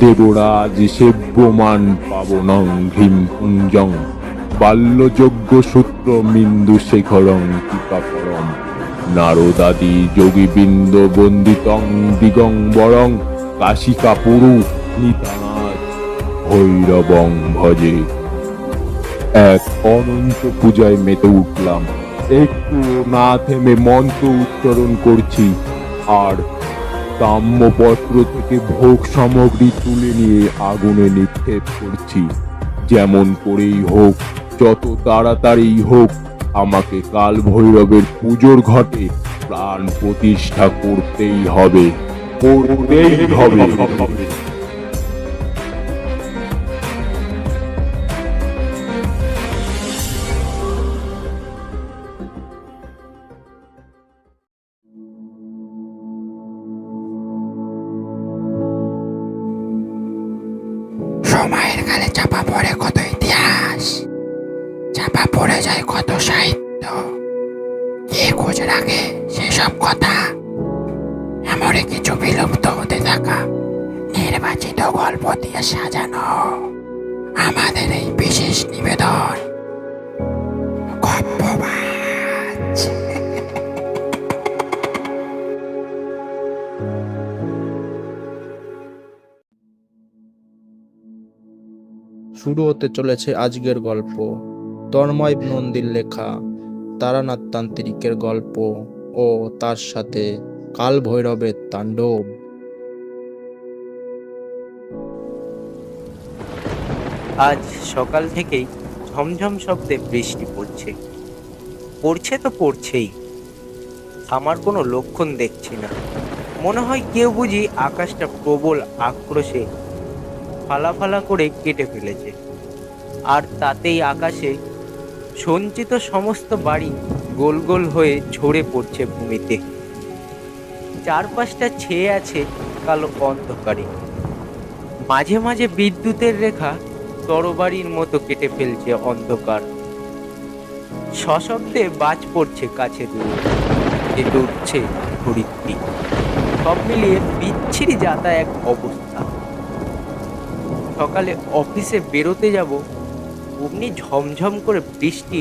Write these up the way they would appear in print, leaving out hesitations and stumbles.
দেবরাজ সেব্যমান পাবনং হ্রিম কুঞ্জং বাল্যযজ্ঞ সূত্র মিন্দু শেখরং টিকাকরম নারদাদি যোগীবৃন্দ বন্দিতং দিগম্বরং কাশিকা পুরু নিতানাথ ভৈরবং ভজে। এক অনন্ত পূজায় মেতে উঠলাম। একটু না থেমে মন্ত্র উচ্চারণ করছি আর তাম্রপত্র থেকে ভোগ সামগ্রী তুলে নিয়ে আগুনে নিক্ষেপ করছি। যেমন করেই হোক, যত তাড়াতাড়ি হোক, আমাকে কাল ভৈরবের পুজোর ঘটে প্রাণ প্রতিষ্ঠা করতেই হবে, করতেই হবে। সময়ের কালে চাপা পড়ে কত ইতিহাস, চাপা পড়ে যায় কত সাহিত্য। কে খোঁজ রাখে সেসব কথা? এমনই কিছু বিলুপ্ত হতে থাকা নির্বাচিত গল্প দিয়ে সাজানো আমাদের এই বিশেষ নিবেদন গপ্পবাজ। শুরু হতে চলেছে আজকের গল্প, তন্ময় নন্দীর লেখা তারানাথ তান্ত্রিকের গল্প ও তার সাথে কাল ভৈরবের তাণ্ডব। আজ সকাল থেকেই ঝমঝম শব্দে বৃষ্টি পড়ছে, পড়ছে তো পড়ছেই, আমার কোনো লক্ষণ দেখছি না। মনে হয় কেউ বুঝি আকাশটা প্রবল আক্রোশে ফালা ফালা করে কেটে ফেলেছে, আর তাতেই আকাশে সঞ্চিত সমস্ত বাড়ি গোল গোল হয়ে ঝরে পড়ছে ভূমিতে। চারপাশটা ছেয়ে আছে কালো অন্ধকারে, মাঝে মাঝে বিদ্যুতের রেখা তরবারির মতো কেটে ফেলছে অন্ধকার। সশব্দে বাজ পড়ছে কাছে দূরে, কেটে উঠছে ধরিত্রী। সব মিলিয়ে বিচ্ছিরি যাতা এক অবস্থা। সকালে অফিসে বেরোতে যাব, অমনি ঝমঝম করে বৃষ্টি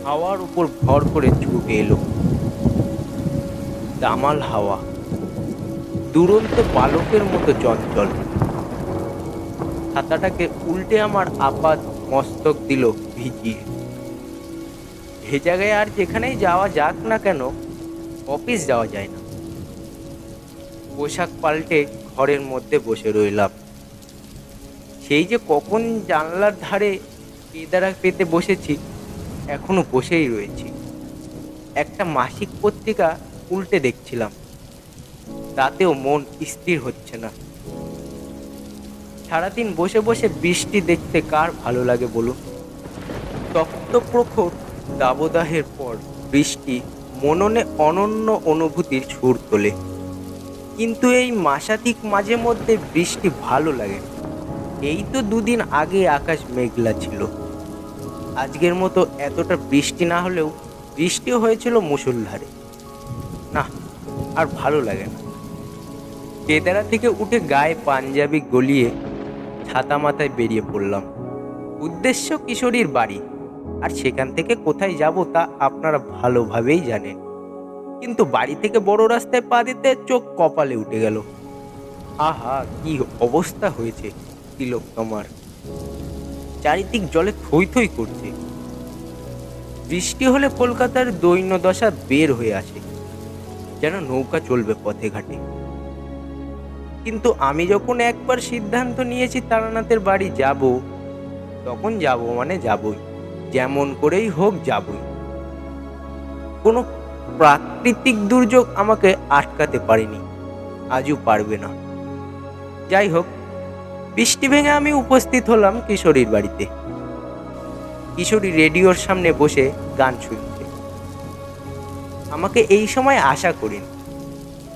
হাওয়ার উপর ভর করে ছুটে এলো। দামাল হাওয়া, দুরন্ত বালকের মতো চঞ্চল। ছাতাটাকে উল্টে আমার আপাত মস্তক দিল ভিজিয়ে। ভেজা গায়ে আর যেখানেই যাওয়া যাক না কেন, অফিস যাওয়া যায় না। পোশাক পাল্টে ঘরের মধ্যে বসে রইলাম। সেই যে কখন জানলার ধারে কেদারা পেতে বসেছি, এখনো বসেই রয়েছি। একটা মাসিক পত্রিকা উল্টে দেখছিলাম, তাতেও মন স্থির হচ্ছে না। সারাদিন বসে বসে বৃষ্টি দেখতে কার ভালো লাগে বলুন? তপ্ত প্রখর দাবদাহের পর বৃষ্টি মননে অনন্য অনুভূতির সুর তোলে। কিন্তু এই মাসাধিক মাঝে মধ্যে বৃষ্টি ভালো লাগে। এই তো দুদিন আগে আকাশ মেঘলা ছিল, আজকের মতো এতটা বৃষ্টি না হলেও বৃষ্টিও হয়েছিল মুষলধারে। না, আর ভালো লাগে না। কেদারা থেকে উঠে গায়ে পাঞ্জাবি গলিয়ে ছাতা মাথায় বেরিয়ে পড়লাম। উদ্দেশ্য কিশোরীর বাড়ি, আর সেখান থেকে কোথায় যাব তা আপনারা ভালোভাবেই জানেন। কিন্তু বাড়ি থেকে বড় রাস্তায় পা দিতে চোখ কপালে উঠে গেল। আহা, কি অবস্থা হয়েছে তিলোত্তমার! চারিদিক জলে থই থই করছে। বৃষ্টি হলে কলকাতার দৈন্যদশা বের হয়ে আসে, যেন নৌকা চলবে পথে ঘাটে। কিন্তু আমি যখন একবার সিদ্ধান্ত নিয়েছি তারানাথের বাড়ি যাব, তখন যাব মানে যাবই, যেমন করেই হোক যাবই। কোনো প্রাকৃতিক দুর্যোগ আমাকে আটকাতে পারেনি, আজও পারবে না। যাই হোক, বৃষ্টি ভেঙে আমি উপস্থিত হলাম কিশোরীর বাড়িতে। কিশোরী রেডিওর সামনে বসে গান শুনছে। আমাকে এই সময় আশা করিনি,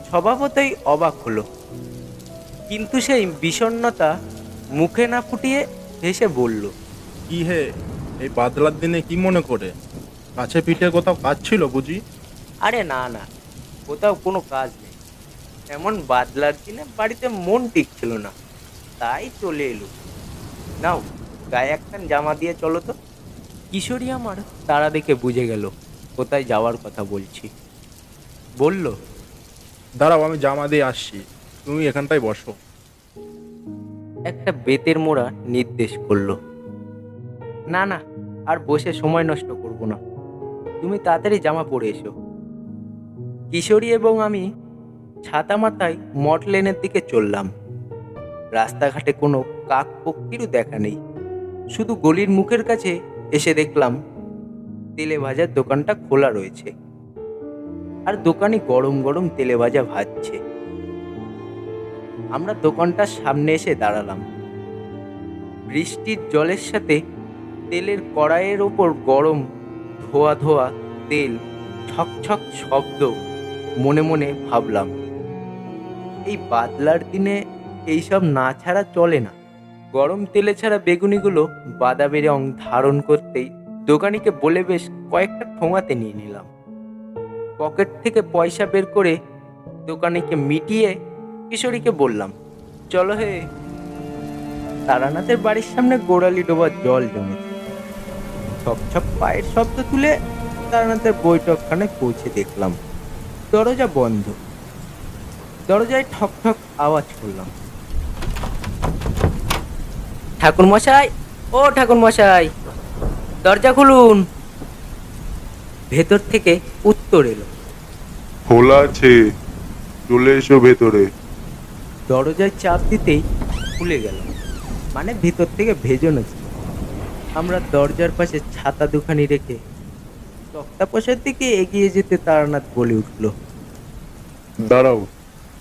স্বভাবতই অবাক হলো। কিন্তু সেই বিষণ্ণতা মুখে না ফুটিয়ে হেসে বলল, কি হে, এই বাদলার দিনে কি মনে করে? কাছে পিঠে কোথাও কাজ ছিল বুঝি? আরে না না, কোথাও কোনো কাজ নেই। এমন বাদলার দিনে বাড়িতে মন টিকছিল না। তাই চলে এলো। নাও, গায়ে একখান জামা দিয়ে চলো তো। কিশোরী আমার তারা দেখে বুঝে গেল কোথায় যাওয়ার কথা বলছি। বলল, দাঁড়াও, আমি জামা দিয়ে আসছি, তুমি এখানটায় বসো। একটা বেতের মোড়া নির্দেশ করলো। না না, আর বসে সময় নষ্ট করব না, তুমি তাড়াতাড়ি জামা পরে এসো। কিশোরী এবং আমি ছাতা মাথায় মঠ লেনের দিকে চললাম। রাস্তাঘাটে কোনো কাক পক্ষীরও দেখা নেই। শুধু গলির মুখের কাছে এসে দেখলাম তেলে ভাজার দোকানটা খোলা রয়েছে, আর দোকানি গরম গরম তেলে ভাজা ভাজছে। আমরা দোকানটার সামনে এসে দাঁড়ালাম। বৃষ্টির জলের সাথে তেলের কড়াইয়ের ওপর গরম ধোয়া ধোয়া তেল, ছকছক শব্দ। মনে মনে ভাবলাম, এই বাদলার দিনে এইসব না ছাড়া চলে না। গরম তেলে ছাড়া বেগুনিগুলো বাদামি রং ধারণ করতেই দোকানিকে বলে বেশ কয়েকটা ঠোঙাতে নিয়ে নিলাম। পকেট থেকে পয়সা বের করে দোকানিকে মিটিয়ে কিশোরীকে বললাম, চলো হে। তারানাথের বাড়ির সামনে গোড়ালি ডোবার জল জমেছে। ছপ ছপ পায়ের শব্দ তুলে তারানাথের বৈঠকখানে পৌঁছে দেখলাম দরজা বন্ধ। দরজায় ঠক ঠক আওয়াজ করলাম, ঠাকুর মশাই, ও ঠাকুর মশাই, দরজা খুলুন। ভেতর থেকে উত্তর এলো, খোলা আছে, চলে এসো ভেতরে। দরজায় চাপ দিতেই খুলে গেল, মানে ভেতর থেকে ভেজানো ছিল। আমরা দরজার পাশে ছাতা দুখানি রেখে তক্তাপোষের দিকে এগিয়ে যেতে তারানাথ বলে উঠল, দাঁড়াও,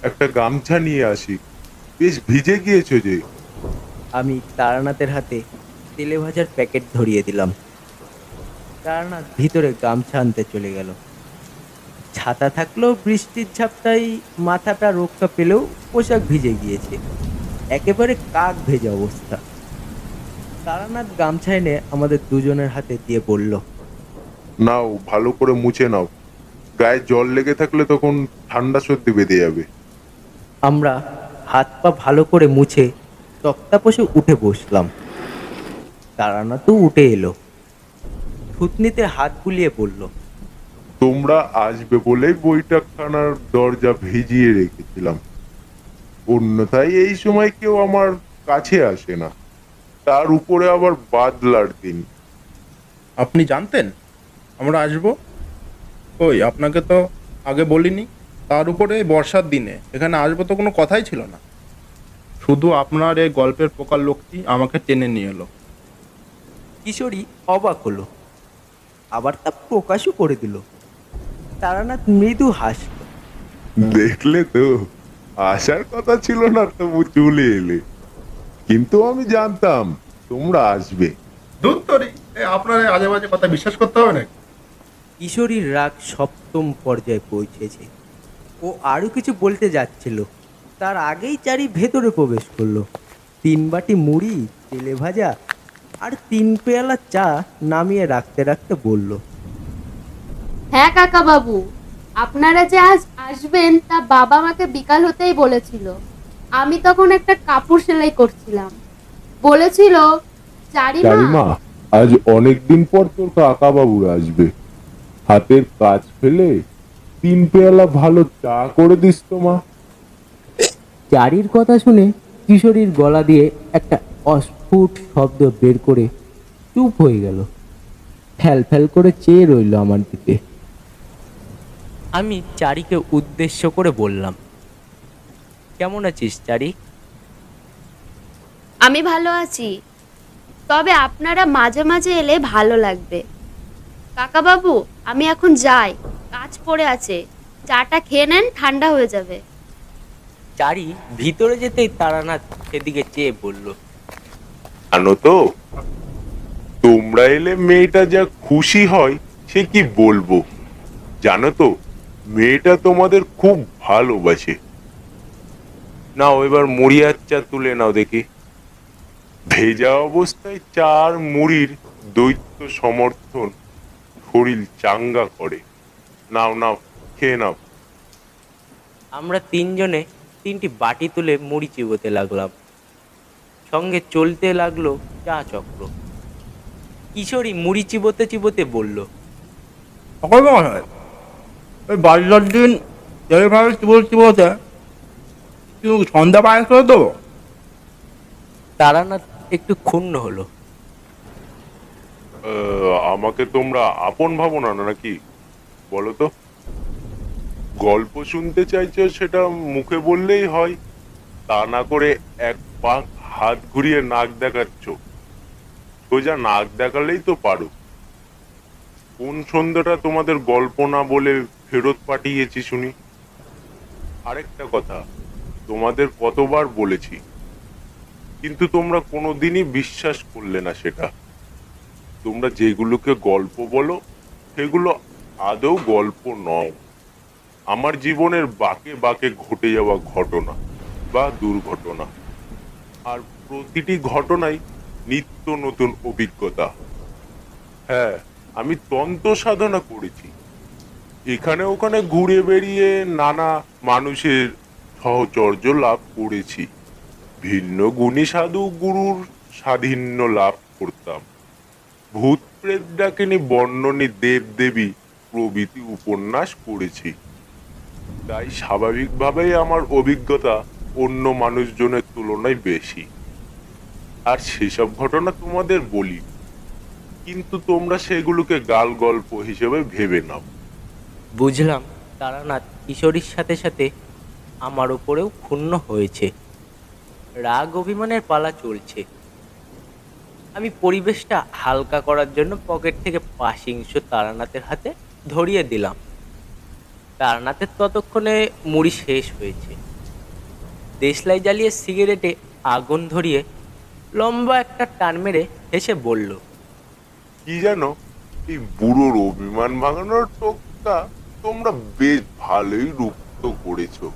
একটা গামছা নিয়ে আসি, বেশ ভিজে গিয়েছো যে। আমি তারানাথের হাতে তেলে ভাজার প্যাকেট ধরিয়ে দিলাম। তারানাথ ভিতরে গামছা আনতে চলে গেল। ছাতা থাকলেও বৃষ্টির ঝাপটাই মাথাটা রক্ষা পেলেও পোশাক ভিজে গিয়েছে, একেবারে কাক ভেজা অবস্থা। তারানাথ গামছা এনে আমাদের দুজনের হাতে দিয়ে বলল, নাও, ভালো করে মুছে নাও, গায়ে জল লেগে থাকলে তখন ঠান্ডা সর্দি বেঁধে যাবে। আমরা হাত পা ভালো করে মুছে তক্তাপোষে উঠে বসলাম। তারানাথও উঠে এলো, থুতনিতে হাত বুলিয়ে বলল, তোমরা আসবে বলেই বৈঠকখানার দরজা ভিজিয়ে রেখেছিলাম, অন্যথায় এই সময় কেউ আমার কাছে আসে না, তার উপরে আবার বাদলার দিন। আপনি জানতেন আমরা আসবো? ওই আপনাকে তো আগে বলিনি। তার উপরে বর্ষার দিনে এখানে আসবো তো কোনো কথাই ছিল না। শুধু আপনার এই গল্পের প্রকার লোকটি আমাকে টেনে নিয়ে এলো। কিশোরী অবাক হলো, আবার তা প্রকাশও করে দিল। তারানাথ মৃদু হাসল, দেখলে তো, আসার কথা ছিল না, তবু চলে এলে। কিন্তু আমি জানতাম তোমরা আসবে। দূর তরি, আপনার আজে বাজে কথা বিশ্বাস করতে হবে না। কিশোরীর রাগ সপ্তম পর্যায়ে পৌঁছেছে। ও আরও কিছু বলতে যাচ্ছিল, তার আগেই চারি ভেতরে প্রবেশ করলো। 3 বাটি মুড়ি, তেলে ভাজা আর 3 পেয়ালা চা নামিয়ে রাখতে রাখতে বলল, হ্যাঁ কাকা বাবু, আপনারা যে আজ আসবেন তা বাবা আমাকে বিকাল হতেই বলেছিল। আমি তখন একটা কাপড় সেলাই করছিলাম। বলেছিল, চারিমা, চারিমা, আজ অনেকদিন পর তোর কাকা বাবুরা আসবে, হাতের কাজ ফেলে 3 পেয়ালা ভালো চা করে দিস তো মা। চারির কথা শুনে কিশোরীর গলা দিয়ে একটা অস্ফুট শব্দ বের করে চুপ হয়ে গেল। ফ্যাল ফ্যাল করে চেয়ে রইল আমার দিকে। আমি চারিকে উদ্দেশ্য করে বললাম, কেমন আছিস চারি? আমি ভালো আছি, তবে আপনারা মাঝে মাঝে এলে ভালো লাগবে। কাকা বাবু, আমি এখন যাই, কাজ পড়ে আছে। চাটা খেয়ে নেন, ঠান্ডা হয়ে যাবে। চারি ভিতরে যেতেই তারানাথ সেদিকে চেয়ে বলল, জানো তো, তোমরা এলে মেয়েটা যা খুশি হয় সে কি বলবো। জানো তো, মেয়েটা তোমাদের খুব ভালোবাসে। নাও এবার মুড়ি আর চা তুলে নাও দেখি। ভেজা অবস্থায় চার মুড়ির দৈত্য সমর্থন শরীর চাঙ্গা করে। নাও নাও, খেয়ে নাও। আমরা তিনজনে 3টি বাটি তুলে মুড়ি চিবোতে লাগলাম। সঙ্গে চলতে লাগলো চা চক্র। কিশোরী মুড়ি চিবোতে চিবোতে বলল, সকল মহাশয়, ওই বাজার দিন যেভাবে চিবোতে কিন্তু সন্ধ্যা পায়ে করে দেবো। তারানাথ একটু ক্ষুণ্ণ হলো। আমাকে তোমরা আপন ভাবো না নাকি বলো তো? গল্প শুনতে চাইছো সেটা মুখে বললেই হয়, তা না করে এক পাক হাত ঘুরিয়ে নাক দেখাচ্ছ। সোজা নাক দেখালেই তো পারো। কোন সন্ধ্যাটা তোমাদের গল্প না বলে ফেরত পাঠিয়েছি শুনি? আরেকটা কথা, তোমাদের কতবার বলেছি, কিন্তু তোমরা কোনোদিনই বিশ্বাস করলে না সেটা। তোমরা যেগুলোকে গল্প বলো সেগুলো আদৌ গল্প নয়, আমার জীবনের বাঁকে বাঁকে ঘটে যাওয়া ঘটনা বা দুর্ঘটনা। আর প্রতিটি ঘটনাই নিত্য নতুন অভিজ্ঞতা। হ্যাঁ, আমি তন্ত্র সাধনা করেছি, এখানে ওখানে ঘুরে বেরিয়ে নানা মানুষের সহচর্য লাভ করেছি, ভিন্ন গুণী সাধু গুরুর সাধিন্য লাভ করতাম, ভূত প্রেত ডাকিনী বর্ণনী দেব দেবী প্রভৃতি উপন্যাস পড়েছি। তাই স্বাভাবিকভাবেই আমার অভিজ্ঞতা অন্য মানুষজনের তুলনায় বেশি। আর সেসব ঘটনা তোমাদের বলি, কিন্তু তোমরা সেগুলোকে গাল গল্প হিসেবে ভেবে নাও। বুঝলাম তারানাথ কিশোরীর সাথে সাথে আমার ওপরেও ক্ষুণ্ণ হয়েছে। রাগ অভিমানের পালা চলছে। আমি পরিবেশটা হালকা করার জন্য পকেট থেকে পাশিংশ তারানাথের হাতে ধরিয়ে দিলাম। তারানাথের ততক্ষণে মুড়ি শেষ হয়েছে। দেশলাই জ্বালিয়ে সিগারেটে আগুন ধরিয়ে লম্বা একটা টান মেরে হেসে বলল, কি জানো, এই বুড়োর অভিমান ভাঙানোর টোকটা তোমরা বেশ ভালোই রুক্ত করেছো।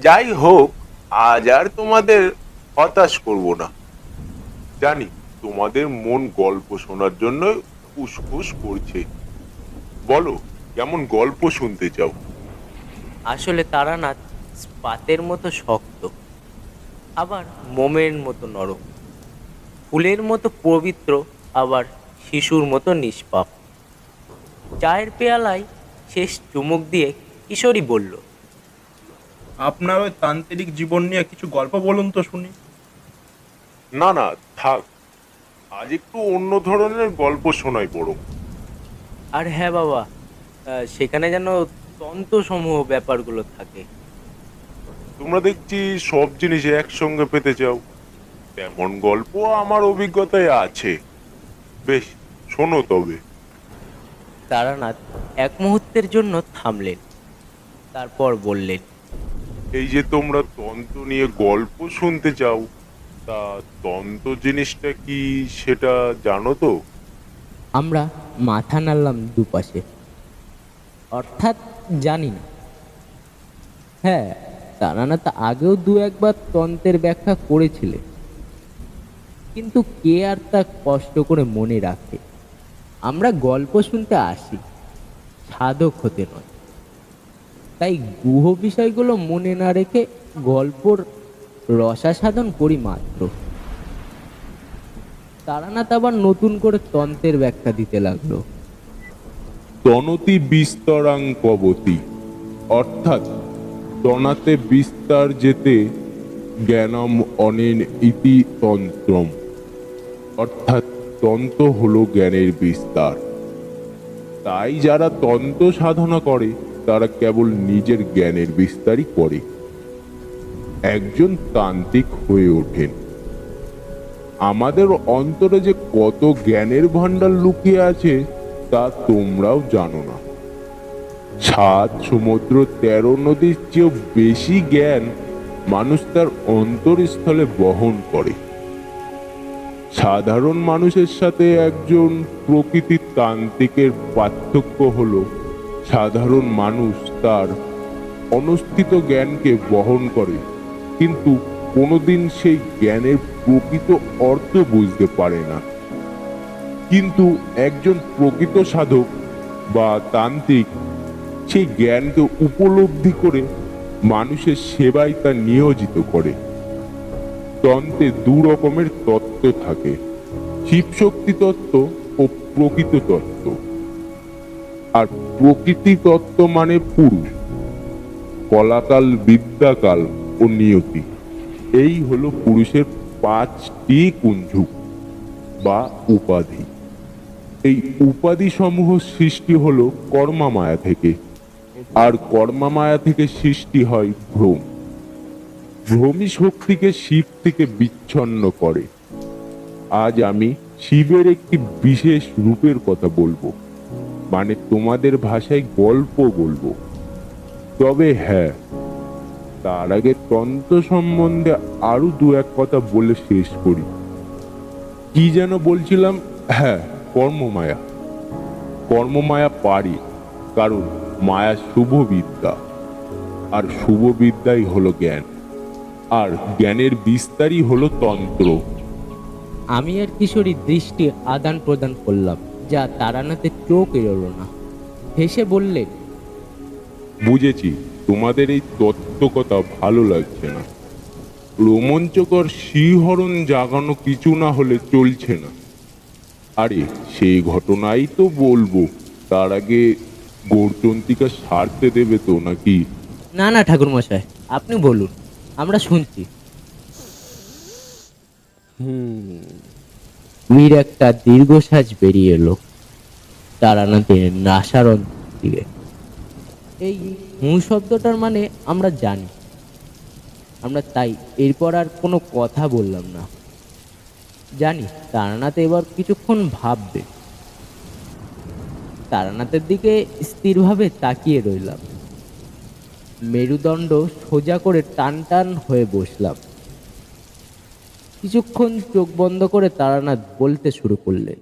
যাই হোক, আজ আর তোমাদের হতাশ করব না। জানি তোমাদের মন গল্প শোনার জন্য উসখুস করছে। বলো, কেমন গল্প শুনতে চাও? আসলে তারানাথ স্পাতের মতো শক্ত, আবার মোমের মতো নরম, ফুলের মতো পবিত্র, আবার শিশুর মতো নিষ্পাপ। চায়ের পেয়ালায় শেষ চুমুক দিয়ে কিশোরী বলল, আপনার ওই তান্ত্রিক জীবন নিয়ে কিছু গল্প বলুন তো শুনি। না না, থাক, আজ একটু অন্য ধরনের গল্প শোনাই বরং। আর হ্যাঁ বাবা, সেখানে যেন তন্ত্রসমূহ ব্যাপারগুলো থাকে। তোমরা দেখছি সব জিনিস একসঙ্গে পেতে চাও, তেমন গল্প আমার অভিজ্ঞতায় আছে। বেশ, শোনো তবে। তারানাথ এক মুহূর্তের জন্য থামলেন, তারপর বললেন, এই যে তোমরা তন্ত্র নিয়ে গল্প শুনতে চাও, তা তন্ত্র জিনিসটা কি সেটা জানো তো? আমরা মাথা নাড়লাম দুপাশে। অর্থাৎ জানি না। হ্যাঁ, তারানাথ আগেও দু একবার তন্ত্রের ব্যাখ্যা করেছিলেন, কিন্তু কে আর তা কষ্ট করে মনে রাখে। আমরা গল্প শুনতে আসি, সাধক হতে নয়। তাই গুহ বিষয়গুলো মনে না রেখে গল্পর রসাসাধন করি মাত্র। তারানাথ আবার নতুন করে তন্ত্রের ব্যাখ্যা দিতে লাগলো। তনতি বিস্তরাং পবতি, অর্থাৎ তনাতে বিস্তার যেতে জ্ঞানম অনেন ইতি তন্ত্রম, অর্থাৎ তন্ত্র হলো জ্ঞানের বিস্তার। তাই যারা তন্ত্র সাধনা করে তারা কেবল নিজের জ্ঞানের বিস্তারই করে, একজন তান্ত্রিক হয়ে ওঠেন। আমাদের অন্তরে যে কত জ্ঞানের ভান্ডার লুকিয়ে আছে তা তোমরাও জানো না। 7 সমুদ্র 13 নদীর চেয়েও বেশি জ্ঞান মানুষ তার অন্তরস্থলে বহন করে। সাধারণ মানুষের সাথে একজন প্রকৃতির তান্ত্রিকের পার্থক্য হলো, সাধারণ মানুষ তার অনুষ্ঠিত জ্ঞানকে বহন করে, কিন্তু কোনোদিন সেই জ্ঞানের প্রকৃত অর্থ বুঝতে পারে না। কিন্তু একজন প্রকৃত সাধক বা তান্ত্রিক সেই জ্ঞানকে উপলব্ধি করে মানুষের সেবায় তা নিয়োজিত করে। তন্ত্রে দু রকমের তত্ত্ব থাকে, শিবশক্তি তত্ত্ব ও প্রকৃত তত্ত্ব। আর প্রকৃতি তত্ত্ব মানে পুরুষ, কলাকাল, বিদ্যাকাল ও নিয়তি। এই হলো পুরুষের 5টি কুঞ্জুক বা উপাধি। এই উপাধি সমূহ সৃষ্টি হলো কর্মামায়া থেকে, আর কর্মামায়া থেকে সৃষ্টি হয় ভ্রম। ভ্রমী শক্তিকে শিব থেকে বিচ্ছন্ন করে। আজ আমি শিবের একটি বিশেষ রূপের কথা বলবো, মানে তোমাদের ভাষায় গল্প বলবো। তবে হ্যাঁ, তার আগে তন্ত্র সম্বন্ধে আরো দু এক কথা বলে শেষ করি। কি যেন বলছিলাম? হ্যাঁ, কর্মমায়া। কর্মমায়া পারি, কারণ মায়া শুভ বিদ্যা, আর শুভ বিদ্যাই হলো জ্ঞান, আর জ্ঞানের বিস্তারই হলো তন্ত্র। আমি আর কিশোরী দৃষ্টি আদান প্রদান করলাম, যা তারানাথের চোখ এড়োলো না। হেসে বললেন, বুঝেছি, তোমাদের এই তত্ত্বকথা ভালো লাগছে না। রোমাঞ্চকর শিহরণ জাগানো কিছু না হলে চলছে না। আরে সেই ঘটনাই তো বলবো, তার আগে গৌরচন্দ্রিকা সারতে দেবে তো নাকি? না না ঠাকুরমশাই, আপনি বলুন, আমরা শুনছি। বীর একটা দীর্ঘশ্বাস বেরিয়ে এলো তারানাথের নাসার অন্তর দিয়ে। এই শব্দটার মানে আমরা জানি, আমরা তাই এরপর আর কোনো কথা বললাম না। জানি তারানাথ এবার কিছুক্ষণ ভাববে। তারানাথের দিকে স্থিরভাবে তাকিয়ে রইলাম। মেরুদণ্ড সোজা করে টান টান হয়ে বসলাম। কিছুক্ষণ চোখ বন্ধ করে তারানাথ বলতে শুরু করলেন,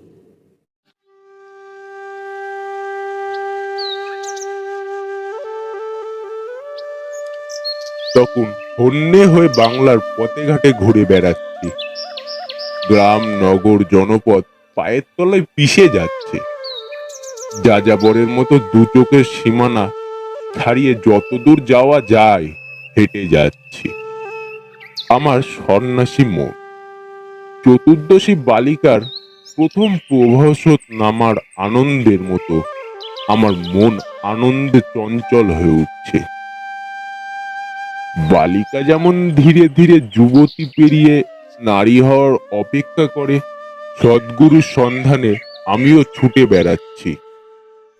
তখন হন্যে হয়ে বাংলার পথে ঘাটে ঘুরে বেড়াচ্ছি। গ্রাম, নগর, জনপদ পায়ের তলায় পিষে যাচ্ছে। যাযাবরের মতো দু চোখের সীমানা ছাড়িয়ে যতদূর যাওয়া যায় হেঁটে যাচ্ছি। আমার সন্ন্যাসী মন, চতুর্দশী বালিকার প্রথম প্রভাসত নামার আনন্দের মতো আমার মন আনন্দে চঞ্চল হয়ে উঠছে। বালিকা যেমন ধীরে ধীরে যুবতী পেরিয়ে নারী হওয়ার অপেক্ষা করে, সদ্গুরুর সন্ধানে আমিও ছুটে বেড়াচ্ছি।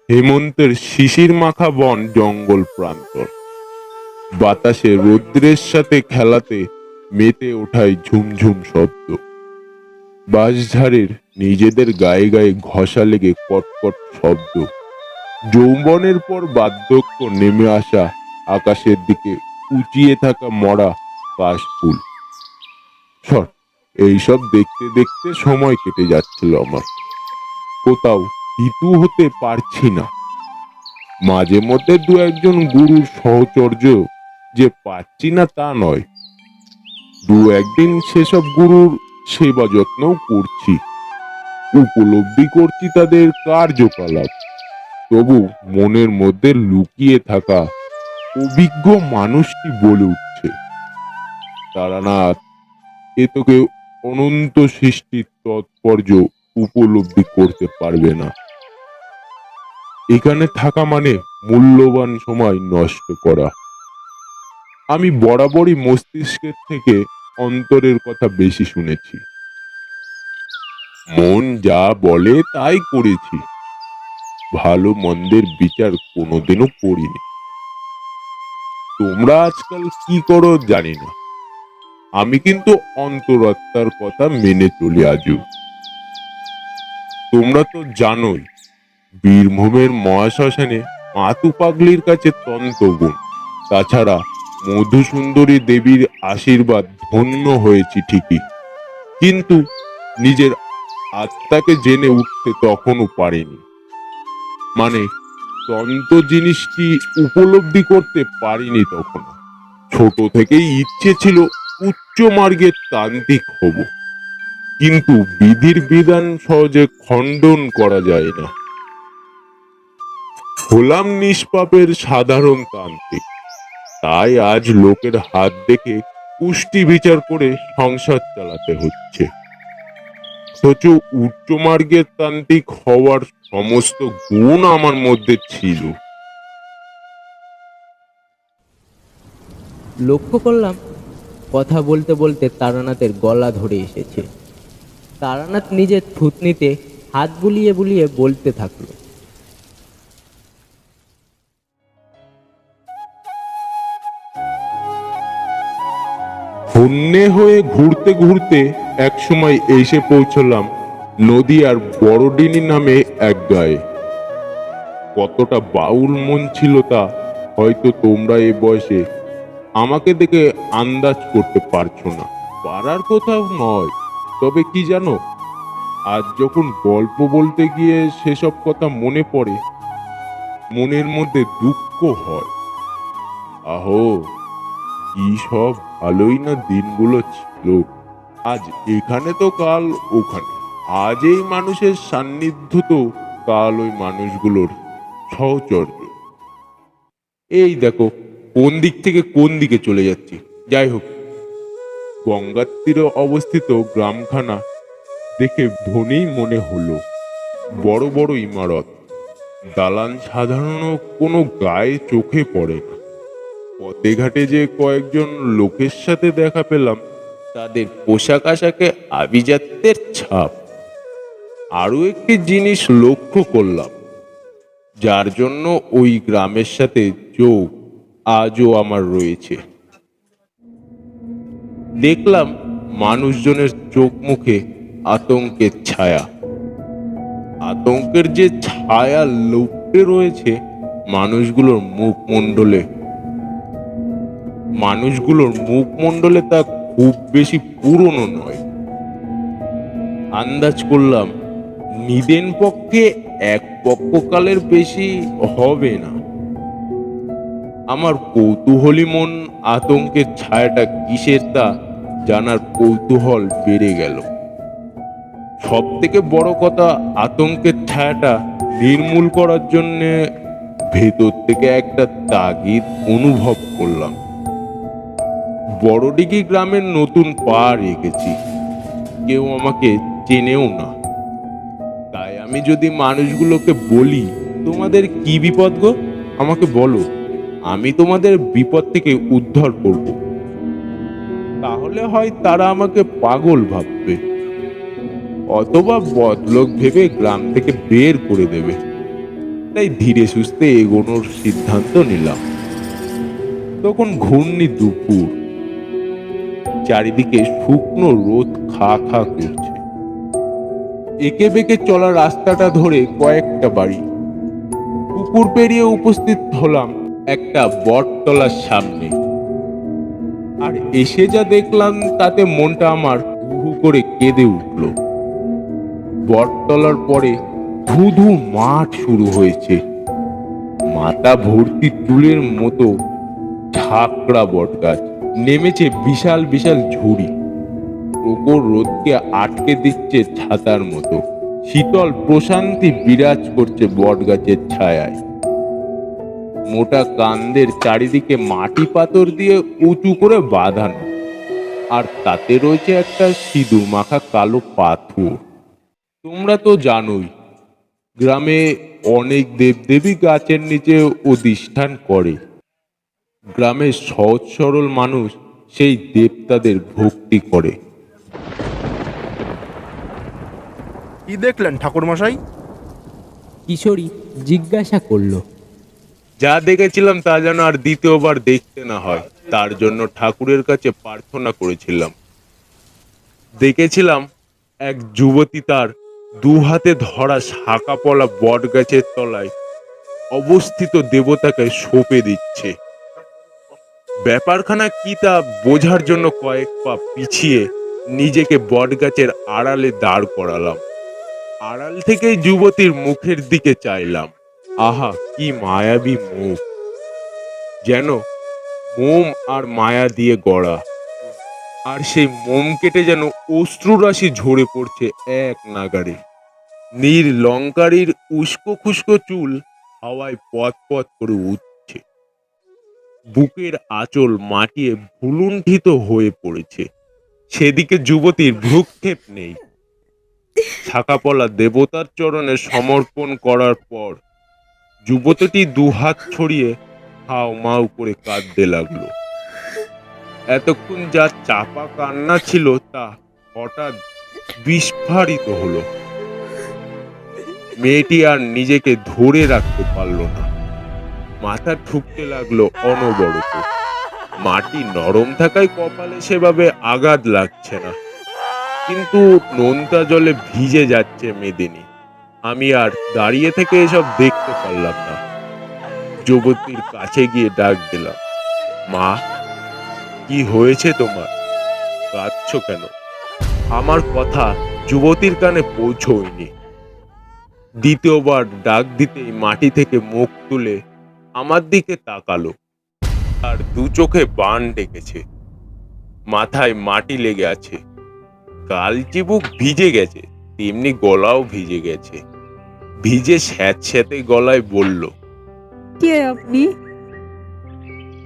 হেমন্তের শিশির মাখা বন, জঙ্গল প্রান্তর, বাতাসে রৌদ্রের সাথে খেলাতে মেতে ওঠায় ঝুমঝুম শব্দ। বাঁশঝাড়ের নিজেদের গায়ে গায়ে ঘষা লেগে কটকট শব্দ। যৌবনের পর বার্ধক্য নেমে আসা আকাশের দিকে উঁচিয়ে থাকা মরা কাশফুল। এইসব দেখতে দেখতে সময় কেটে যাচ্ছিল আমার। কোথাও হিতু হতে পারছি না। মাঝে মধ্যে দু একজন গুরুর সহচর্য যে পাচ্ছি না তা নয়, দু একদিন সেসব গুরুর সেবা যত্নও করছি, উপলব্ধি করছি তাদের কার্যকলাপ। তবু মনের মধ্যে লুকিয়ে থাকা অভিজ্ঞ মানুষটি বলে উঠছে, তারানাথ, এ তো কেউ অনন্ত সৃষ্টির তাৎপর্য উপলব্ধি করতে পারবে না। এখানে থাকা মানে মূল্যবান সময় নষ্ট করা। আমি বরাবরই মস্তিষ্কের থেকে অন্তরের কথা বেশি শুনেছি। মন যা বলে তাই করেছি, ভালো মন্দের বিচার কোনোদিনও করিনি। তোমরা আজকাল কি করো জানি না, আমি কিন্তু অন্তরাত্মার কথা মেনে চলি আজও। তোমরা তো জানোই, বীরভূমের মহাশ্মশানে মাতু পাগলির কাছে তন্ত্রগুণ, তাছাড়া মধুসুন্দরী দেবীর আশীর্বাদ ধন্য হয়েছি ঠিকই, কিন্তু নিজের আত্মাকে জেনে উঠতে তখনও পারিনি। মানে তন্ত্র জিনিসটি উপলব্ধি করতে পারিনি তখনও। ছোট থেকেই ইচ্ছে ছিল উচ্চ মার্গের তান্ত্রিক হব, কিন্তু বিধির বিধান সহজে খণ্ডন করা যায় না। হলাম নিষ্পাপের সাধারণ তান্ত্রিক, তাই আজ লোকের হাত দেখে পুষ্টি বিচার করে সংসার চালাতে হচ্ছে। অথচ উচ্চ মার্গের তান্ত্রিক হওয়ার সমস্ত গুণ আমার মধ্যে ছিল। লক্ষ্য করলাম কথা বলতে বলতে তারানাথের গলা ধরে এসেছে। তারানাথ নিজের থুতনিতে হাত বুলিয়ে বুলিয়ে বলতে থাকলো, হন্যে হয়ে ঘুরতে ঘুরতে একসময় এসে পৌঁছলাম নদীয়ার বড়ডিনি নামে এক গায়ে। কতটা বাউল মন ছিল তা হয়তো তোমরা এ বয়সে আমাকে দেখে আন্দাজ করতে পারছো না। পারার কোথাও নয়, তবে কি জানো, আজ যখন গল্প বলতে গিয়ে সেসব কথা মনে পড়ে, মনের মধ্যে দুঃখ হয়। আহো, কি সব ভালোই না দিনগুলো ছিল। আজ এখানে তো কাল ওখানে। আজ এই মানুষের সান্নিধ্য তো কাল ওই মানুষগুলোর সহচর্য। এই দেখো কোন দিক থেকে কোন দিকে চলে যাচ্ছি। যাই হোক, গঙ্গার তীরে অবস্থিত গ্রামখানা দেখে ধনেই মনে হলো। বড় বড় ইমারত, দালান সাধারণ কোনো গায়ে চোখে পড়ে না। পথে ঘাটে যে কয়েকজন লোকের সাথে দেখা পেলাম, তাদের পোশাক আশাকে আভিজাত্যের ছাপ। আরো একটি জিনিস লক্ষ্য করলাম, যার জন্য ওই গ্রামের সাথে যোগ আজও আমার রয়েছে। দেখলাম মানুষজনের চোখ মুখে আতঙ্কের ছায়া। আতঙ্কের যে ছায়া লুপ্তে রয়েছে মানুষগুলোর মুখমণ্ডলে তা খুব বেশি পুরনো নয়। আন্দাজ করলাম নিদেন পক্ষে এক পক্ষকালের বেশি হবে না। আমার কৌতূহলী মন আতঙ্কের ছায়াটা কিসের তা জানার কৌতূহল বেড়ে গেল। সব থেকে বড় কথা, আতঙ্কের ছায়াটা নির্মূল করার জন্য ভেতর থেকে একটা তাগিদ অনুভব করলাম। বড়ডিঘি গ্রামের নতুন পা রেখেছি, কেউ আমাকে চেনেও না। তাই আমি যদি মানুষগুলোকে বলি, তোমাদের কি বিপদ গো, আমাকে বলো, আমি তোমাদের বিপদ থেকে উদ্ধার করব, তাহলে হয় তারা আমাকে পাগল ভাববে, অথবা বদলোক ভেবে গ্রাম থেকে বের করে দেবে। তাই ধীরে সুস্থে এগোনোর সিদ্ধান্ত নিলাম। তখন ঘূর্ণি দুপুর, চারিদিকে শুকনো রোদ খা খা করছে। একে বেঁকে চলা রাস্তাটা ধরে কয়েকটা বাড়ি। পুকুর পেরিয়ে উপস্থিত হলাম একটা বটতলার সামনে। আর এসে যা দেখলাম তাতে মনটা আমার হু হু করে কেঁদে উঠল। বটতলার পরে ধুধু মাঠ শুরু হয়েছে। মাথা ভর্তি চুলের মতো ঝাঁকড়া বটগাছ, নেমেছে বিশাল বিশাল ঝুড়ি। প্রখর রোদকে আটকে দিচ্ছে ছাতার মতো। শীতল প্রশান্তি বিরাজ করছে বটগাছের ছায়ায়। মোটা কান্দের চারিদিকে মাটি পাথর দিয়ে উঁচু করে বাঁধানো, আর তাতে রয়েছে একটা সিঁদুর মাখা কালো পাথর। তোমরা তো জানোই, গ্রামে অনেক দেবদেবী গাছের নিচে অধিষ্ঠান করে। গ্রামের সহজ সরল মানুষ সেই দেবতাদের ভক্তি করে। কি দেখলেন ঠাকুরমশাই? কিশোরী জিজ্ঞাসা করলো। যা দেখেছিলাম তা যেন আর দ্বিতীয়বার দেখতে না হয়, তার জন্য ঠাকুরের কাছে প্রার্থনা করেছিলাম। দেখেছিলাম এক যুবতী তার দু হাতে ধরা শাখা পলা বট গাছের তলায় অবস্থিত দেবতাকে সঁপে দিচ্ছে। ব্যাপারখানা কি তা বোঝার জন্য কয়েক পা পিছিয়ে নিজেকে বট গাছের আড়ালে দাঁড় করালাম। আড়াল থেকেই যুবতীর মুখের দিকে চাইলাম। আহা, কি মায়াবী মুখ, যেন মোম আর মায়া দিয়ে গড়া। আর সেই মোম কেটে যেন অশ্রুরাশি ঝরে পড়ছে এক নাগাড়ে। নীল লঙ্কারির উস্কো খুস্কো চুল হাওয়ায় পথ পথ করে উঠছে। বুকের আঁচল মাটিয়ে ভুলুণ্ঠিত হয়ে পড়েছে। সেদিকে যুবতীর ভ্রুক্ষেপ নেই। শাখাপলা দেবতার চরণে সমর্পণ করার পর যুবতীটি দুহাত ছড়িয়ে হাও মাও করে কাঁদতে লাগলো। এতক্ষণ যা চাপা কান্না ছিল তা হঠাৎ বিস্ফারিত হলো। মেয়েটি আর নিজেকে ধরে রাখতে পারল না, মাথা ঠুকতে লাগলো অনবরত। মাটি নরম থাকায় কপালে সেভাবে আঘাত লাগছে না, কিন্তু নোনতা জলে ভিজে যাচ্ছে মেদিনী। আমি আর দাঁড়িয়ে থেকে এসব দেখতে পারলাম না। যুবতীর কাছে গিয়ে ডাক দিলাম, মা, কি হয়েছে তোমার? কাঁদছো কেন? আমার কথা যুবতীর কানে পৌঁছয়নি। দ্বিতীয়বার ডাক দিতেই মাটি থেকে মুখ তুলে আমার দিকে তাকালো, আর দু চোখে বান ডেকেছে। মাথায় মাটি লেগে আছে, গাল চিবুক ভিজে গেছে, তেমনি গলাও ভিজে গেছে। ভিজে স্যাঁতস্যাঁতে গলায় বলল, কে আপনি?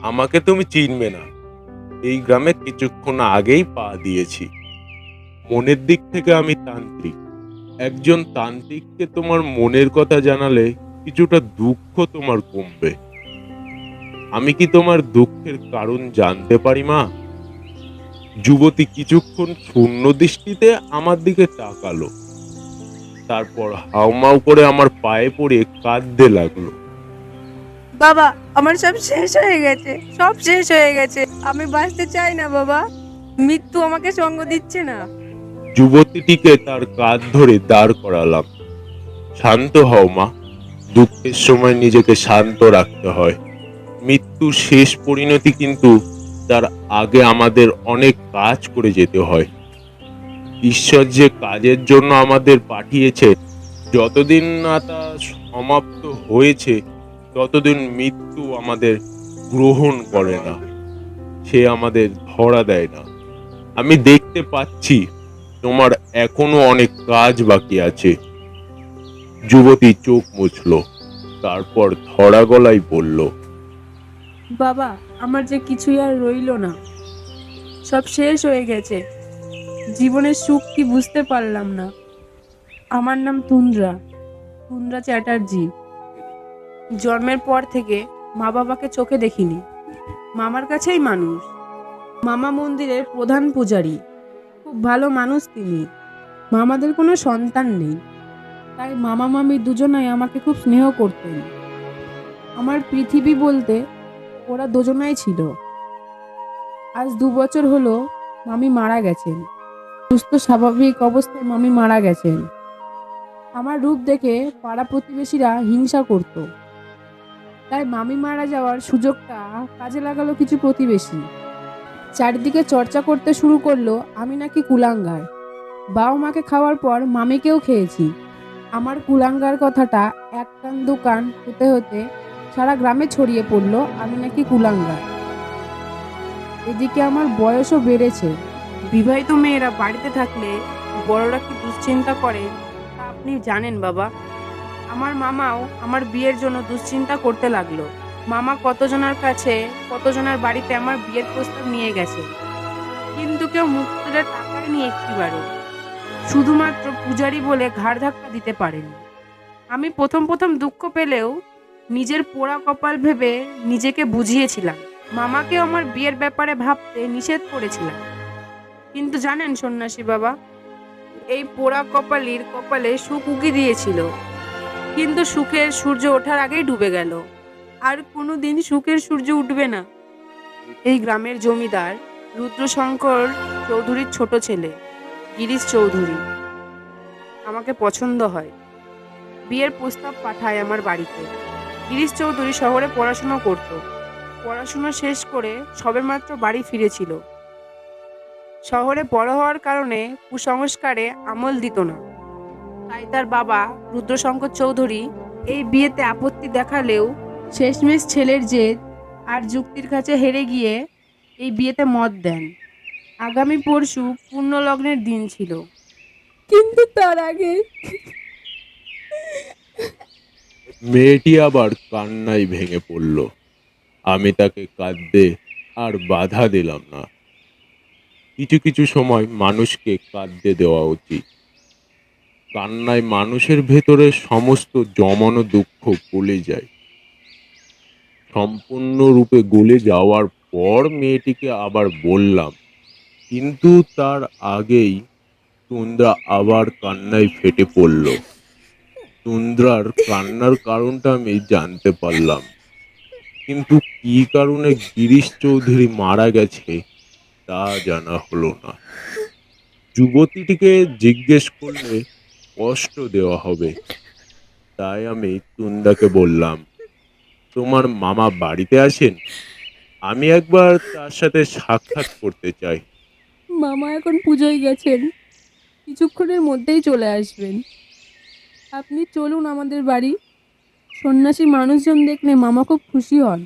আমাকে তুমি চিনবে না, এই গ্রামে কিছুক্ষণ আগেই পা দিয়েছি। মনের দিক থেকে আমি তান্ত্রিক। একজন তান্ত্রিককে তোমার মনের কথা জানালে কিছুটা দুঃখ তোমার কমবে। আমি কি তোমার দুঃখের কারণ জানতে পারি, মা? যুবতী কিছুক্ষণ শূন্য দৃষ্টিতে আমার দিকে তাকালো, তারপর হাউমাউ করে আমার পায়ে পড়ে কাঁদতে লাগলো। বাবা, আমার সব শেষ হয়ে গেছে, সব শেষ হয়ে গেছে। আমি বাঁচতে চাই না বাবা, মৃত্যু আমাকে সঙ্গ দিচ্ছে না। যুবতীটিকে তার কাঁধ ধরে দাঁড় করালাম। শান্ত হও মা, দুঃখের সময় নিজেকে শান্ত রাখতে হয়। মৃত্যুর শেষ পরিণতি, কিন্তু তার আগে আমাদের অনেক কাজ করে যেতে হয়। ঈশ্বর যে কাজের জন্য আমাদের পাঠিয়েছে, যতদিন না তা সমাপ্ত হয়েছে ততদিন মৃত্যু আমাদের গ্রহণ করে না, সে আমাদের ধরা দেয় না। আমি দেখতে পাচ্ছি তোমার এখনো অনেক কাজ বাকি আছে। যুবতী চোখ মুছল, তারপর ধরা গলায় বলল, বাবা, আমার যে কিছুই আর রইলো না, সব শেষ হয়ে গেছে। জীবনের সুখ কি বুঝতে পারলাম না। আমার নাম তুন্দ্রা, তুন্দ্রা চ্যাটার্জি। জন্মের পর থেকে মা বাবাকে চোখে দেখিনি। মামার কাছেই মানুষ। মামা মন্দিরের প্রধান পূজারী, খুব ভালো মানুষ তিনি। মামাদের কোনো সন্তান নেই, তাই মামা মামি দুজনাই আমাকে খুব স্নেহ করতেন। আমার পৃথিবী বলতে ওরা দুজনাই ছিল। আজ 2 বছর হলো মামি মারা গেছেন। সুস্থ স্বাভাবিক অবস্থায় মামি মারা গেছেন। আমার রূপ দেখে পাড়া প্রতিবেশীরা হিংসা করত, তাই মামি মারা যাওয়ার সুযোগটা কাজে লাগালো কিছু প্রতিবেশী। চারিদিকে চর্চা করতে শুরু করলো আমি নাকি কুলাঙ্গার। বাবা মাকে খাওয়ার পর মামিকেও খেয়েছি। আমার কুলাঙ্গার কথাটা 1 কান 2 কান হতে হতে সারা গ্রামে ছড়িয়ে পড়লো আমি নাকি কুলাঙ্গার। এদিকে আমার বয়সও বেড়েছে। বিবাহিত মেয়েরা বাড়িতে থাকলে বড়রা কি দুশ্চিন্তা করে তা আপনি জানেন বাবা। আমার মামাও আমার বিয়ের জন্য দুশ্চিন্তা করতে লাগলো। মামা কতজনের কাছে, কতজনের বাড়িতে আমার বিয়ের প্রস্তাব নিয়ে গেছে, কিন্তু কেউ মুখ তুলে টাকা নিয়ে একটিবারও। শুধুমাত্র পূজারি বলে ঘাড় ধাক্কা দিতে পারেনি। আমি প্রথম দুঃখ পেলেও নিজের পোড়া কপাল ভেবে নিজেকে বুঝিয়েছিলাম। মামাকে আমার বিয়ের ব্যাপারে ভাবতে নিষেধ করেছিলাম। কিন্তু জানেন সন্ন্যাসী বাবা, এই পোড়া কপালির কপালে সুখ উকি দিয়েছিল, কিন্তু সুখের সূর্য ওঠার আগেই ডুবে গেল। আর কোনোদিন সুখের সূর্য উঠবে না। এই গ্রামের জমিদার রুদ্রশঙ্কর চৌধুরীর ছোট ছেলে গিরিশ চৌধুরী আমাকে পছন্দ হয়। বিয়ের প্রস্তাব পাঠায় আমার বাড়িতে। গিরিশ চৌধুরী শহরে পড়াশোনা করত। পড়াশোনা শেষ করে সবেমাত্র বাড়ি ফিরেছিল। শহরে বড় হওয়ার কারণে কুসংস্কারে আমল দিত না, তাই তার বাবা রুদ্রশঙ্কর চৌধুরী এই বিয়েতে আপত্তি দেখালেও শেষমেশ ছেলের জেদ আর যুক্তির কাছে হেরে গিয়ে এই বিয়েতে মত দেন। আগামী পরশু পূর্ণলগ্নের দিন ছিল, কিন্তু তার আগে মেয়েটি আবার কান্নায় ভেঙে পড়ল। আমি তাকে কাঁদতে আর বাধা দিলাম না। কিছু কিছু সময় মানুষকে কাঁদতে দেওয়া উচিত। কান্নায় মানুষের ভেতরে সমস্ত জমানো দুঃখ গলে যায়। সম্পূর্ণরূপে গলে যাওয়ার পর মেয়েটিকে আবার বললাম, কিন্তু তার আগেই তুন্দ্রা আবার কান্নায় ফেটে পড়ল। তুন্দ্রার কান্নার কারণটা আমি জানতে পারলাম, কিন্তু কী কারণে গিরিশ চৌধুরী মারা গেছে তা জানা হলো না। যুবতীটিকে জিজ্ঞেস করলে কষ্ট দেওয়া হবে, তাই আমি তুন্দাকে বললাম, তোমার মামা বাড়িতে আছেন? আমি একবার তার সাথে সাক্ষাৎ করতে চাই। মামা এখন পুজোয় গেছেন, কিছুক্ষণের মধ্যেই চলে আসবেন। আপনি চলুন আমাদের বাড়ি। সন্ন্যাসী মানুষজন দেখলে মামা খুব খুশি হন।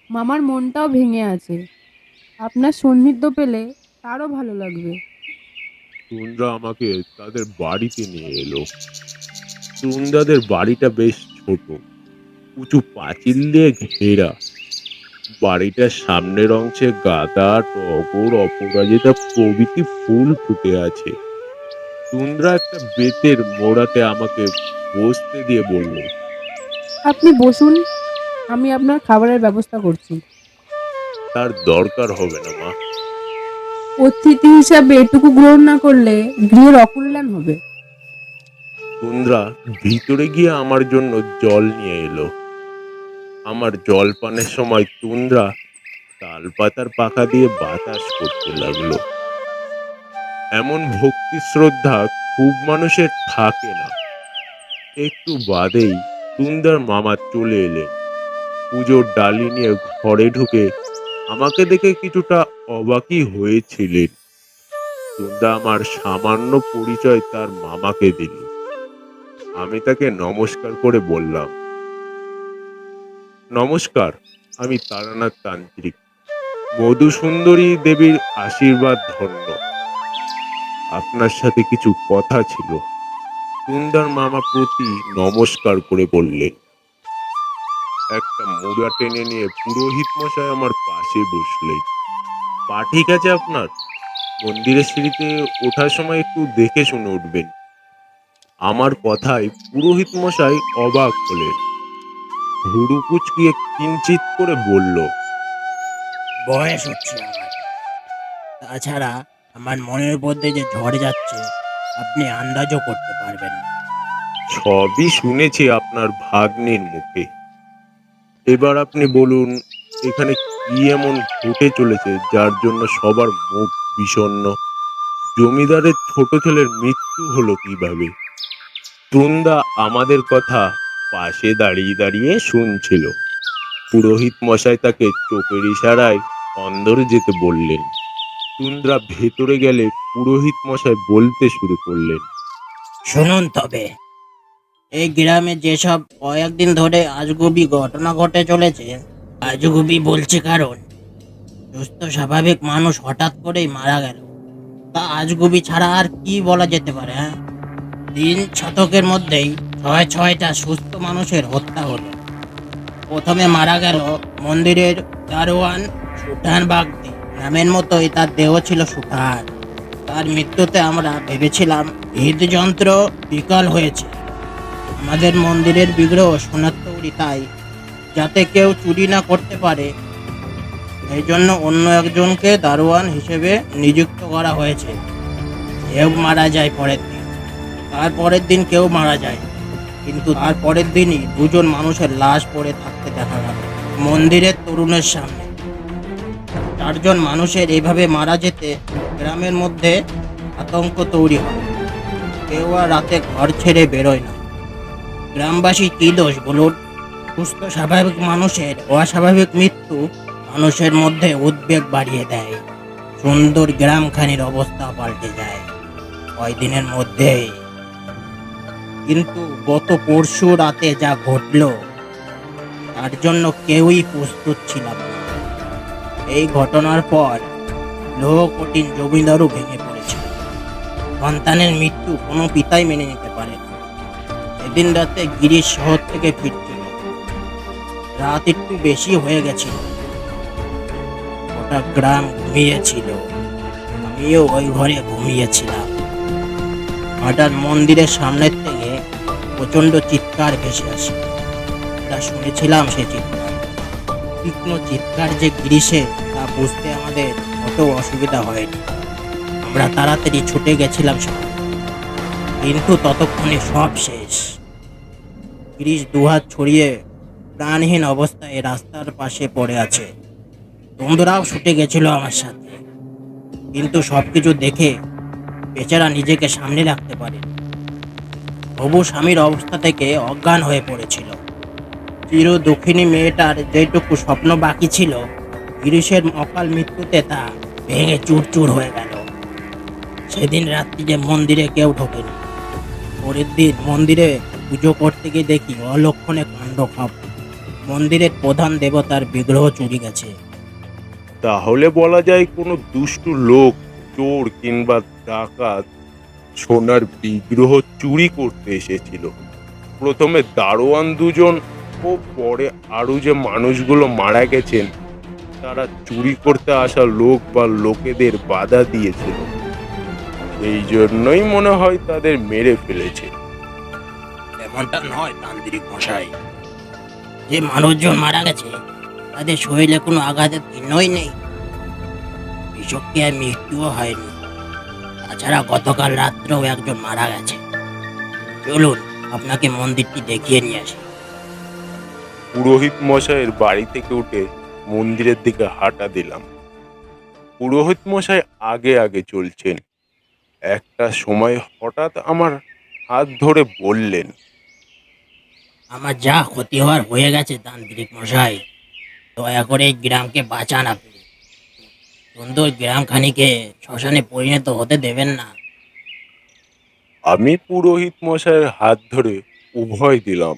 মামার মনটাও ভেঙে আছে, আপনার সান্নিধ্য পেলে তারও ভালো লাগবে। তুন্দ্রা আমাকে তাদের বাড়িতে নিয়ে এলো। তুন্দাদের বাড়িটা বেশ ছোট, উঁচু পাঁচিল দিয়ে ঘেরা। বাড়িটার সামনের অংশে গাঁদা, টগর, অপরাজিতা প্রভৃতি ফুল ফুটে আছে। তুন্দ্রা একটা বেতের মোড়াতে আমাকে বসতে দিয়ে বলল, আপনি বসুন, আমি আপনার খাবারের ব্যবস্থা করছি। তার দরকার হবে না মা। অতিথি হিসাবে এটুকু গ্রহণ না করলে গৃহের অকল্যাণ হবে। তুন্দ্রা ভিতরে গিয়ে আমার জন্য জল নিয়ে এলো। আমার জল পানের সময় তুন্দ্রা তাল পাতার পাখা দিয়ে বাতাস করতে লাগলো। এমন ভক্তি শ্রদ্ধা খুব মানুষের থাকে না। একটু বাদেই তুন্দ্রার মামা চলে এলেন। পুজোর ডালি নিয়ে ঘরে ঢুকে আমাকে দেখে কিছুটা অবাকই হয়েছিলেন। তুন্দ্রা আমার সামান্য পরিচয় তার মামাকে দিল। আমি তাকে নমস্কার করে বললাম, নমস্কার, আমি তারানাথ তান্ত্রিক, মধুসুন্দরী দেবীর আশীর্বাদ ধন্য। আপনার সাথে কিছু কথা ছিল। তুন্দ্রার মামা প্রতি নমস্কার করে বললেন। একটা মোড়া টেনে নিয়ে পুরোহিত মশাই আমার পাশে বসলেন। পা ঠিক আছে আপনার? মন্দিরের সিঁড়িতে ওঠার সময় একটু দেখে শুনে উঠবেন। আমার কথায় পুরোহিত মশাই অবাক হলেন। ভুরু কুচকিয়ে কিঞ্চিত করে বলল, বয়স হচ্ছে আমার, তাছাড়া আমার মনের মধ্যে যে ঝড় যাচ্ছে আপনি আন্দাজও করতে পারবেন না। সবই শুনেছি আপনার ভাগ্নির মুখে। এবার আপনি বলুন, এখানে কি এমন ঘটে চলেছে যার জন্য সবার মুখ বিষণ্ণ? জমিদারের ছোট ছেলের মৃত্যু হলো কিভাবে? তুন্দা আমাদের কথা পাশে দাঁড়িয়ে দাঁড়িয়ে শুনছিল। পুরোহিত মশাই তাকে চোখের ইশারায় অন্দরে যেতে বললেন। তুন্দ্রা ভেতরে গেলে পুরোহিত মশাই বলতে শুরু করলেন, শুনুন তবে, এই গ্রামে যেসব কয়েকদিন ধরে আজগুবি ঘটনা ঘটে চলেছে, আজগুবি বলছে কারণ সুস্থ স্বাভাবিক মানুষ হঠাৎ করেই মারা গেল। তা আজগুবি ছাড়া আর কি বলা যেতে পারে? হ্যাঁ, 3 শতকের মধ্যেই 6টা সুস্থ মানুষের হত্যা হলো। প্রথমে মারা গেল মন্দিরের দারোয়ান সুঠান বাগদি। নামের মতোই তার দেহ ছিল সুঠান। তার মৃত্যুতে আমরা ভেবেছিলাম হৃদযন্ত্র বিকল হয়েছে। আমাদের মন্দিরের বিগ্রহ সোনার তৈরি, তাই যাতে কেউ চুরি না করতে পারে এই জন্য অন্য একজনকে দারোয়ান হিসেবে নিযুক্ত করা হয়েছে। কেউ মারা যায় পরের দিন, তারপরের দিন কেউ মারা যায়, কিন্তু তারপরের দিনই 2জন মানুষের লাশ পড়ে থাকতে দেখা গেল মন্দিরের তরুণের সামনে। 4জন মানুষের এইভাবে মারা যেতে গ্রামের মধ্যে আতঙ্ক তৈরি হয়। কেউ আর রাতে ঘর ছেড়ে বেরোয় না। গ্রামবাসী কি দোষ বলুন? সুস্থ স্বাভাবিক মানুষের অস্বাভাবিক মৃত্যু মানুষের মধ্যে উদ্বেগ বাড়িয়ে দেয়। সুন্দর গ্রামখানির অবস্থা পাল্টে যায় কয়দিনের মধ্যেই। কিন্তু গত পরশু রাতে যা ঘটলো তার জন্য কেউই প্রস্তুত ছিলাম না। এই ঘটনার পর লোহ কঠিন জমিদারও ভেঙে পড়েছে। সন্তানের মৃত্যু কোনো পিতাই মেনে নিতে পারে না। সেদিন রাতে গিরিশ শহর থেকে ফিরছিল। রাত একটু বেশি হয়ে গেছিল। গোটা গ্রাম ঘুমিয়েছিল, আমিও ওই ঘরে ঘুমিয়েছিলাম। হঠাৎ মন্দিরের সামনের থেকে প্রচণ্ড চিৎকার ভেসে আসে। আমরা শুনেছিলাম সে চিৎকার, তীক্ষ্ণ চিৎকার যে গিরিশে তা বুঝতে আমাদের অত অসুবিধা হয়নি। আমরা তাড়াতাড়ি ছুটে গেছিলাম সেখানে, কিন্তু ততক্ষণে সব শেষ। গিরিশ দুহাত ছড়িয়ে প্রাণহীন অবস্থায় রাস্তার পাশে পড়ে আছে। বন্ধুরাও ছুটে গেছিল আমার সাথে, কিন্তু সবকিছু দেখে বেচারা নিজেকে সামনে রাখতে পারে। হবু স্বামীর অবস্থা থেকে অজ্ঞান হয়ে পড়েছিল। চির দুঃখিনী মেয়েটার যেটুকু স্বপ্ন বাকি ছিল, গিরিশের অকাল মৃত্যুতে তা ভেঙে চুরচুর হয়ে গেল। সেদিন রাত্রিতে মন্দিরে কেউ ঢোকেনি। পরের দিন মন্দিরে পুজো করতে গিয়ে দেখি অলক্ষণে কাণ্ড খাপ, মন্দিরের প্রধান দেবতার বিগ্রহ চুরি গেছে। তাহলে বলা যায় কোনো দুষ্টু লোক, চোর কিংবা ডাকাত সোনার বিগ্রহ চুরি করতে এসেছিল। প্রথমে দারোয়ান দুজন ও পরে আরো যে মানুষগুলো মারা গেছেন, তারা চুরি করতে আসা লোক বা লোকেদের বাধা দিয়েছিল। এই জন্যই মনে হয় তাদের মেরে ফেলেছে। এমনটা নয় তান্ত্রিক মশাই, যে মানুষজন মারা গেছে তাদের শরীরে কোনো আঘাতের চিহ্নই নেই, বিষক্রিয়ায় মৃত্যুও হয়নি। তাছাড়া গতকাল রাত্রেও একজন মারা গেছে। চলুন আপনাকে মন্দিরটি দেখিয়ে নিয়ে আসি। পুরোহিত মশাইয়ের বাড়ি থেকে উঠে মন্দিরের দিকে হাঁটা দিলাম। পুরোহিত মশাই আগে আগে চলছেন। একটা সময় হঠাৎ আমার হাত ধরে বললেন, আমার যা ক্ষতি হওয়ার হয়ে গেছে তান্ত্রিক মশাই, দয়া করে এই গ্রামকে বাঁচান আপনি। সুন্দর গ্রামখানিকে শ্মশানে পরিণত হতে দেবেন না। আমি পুরোহিত মশাইয়ের হাত ধরে উভয় দিলাম।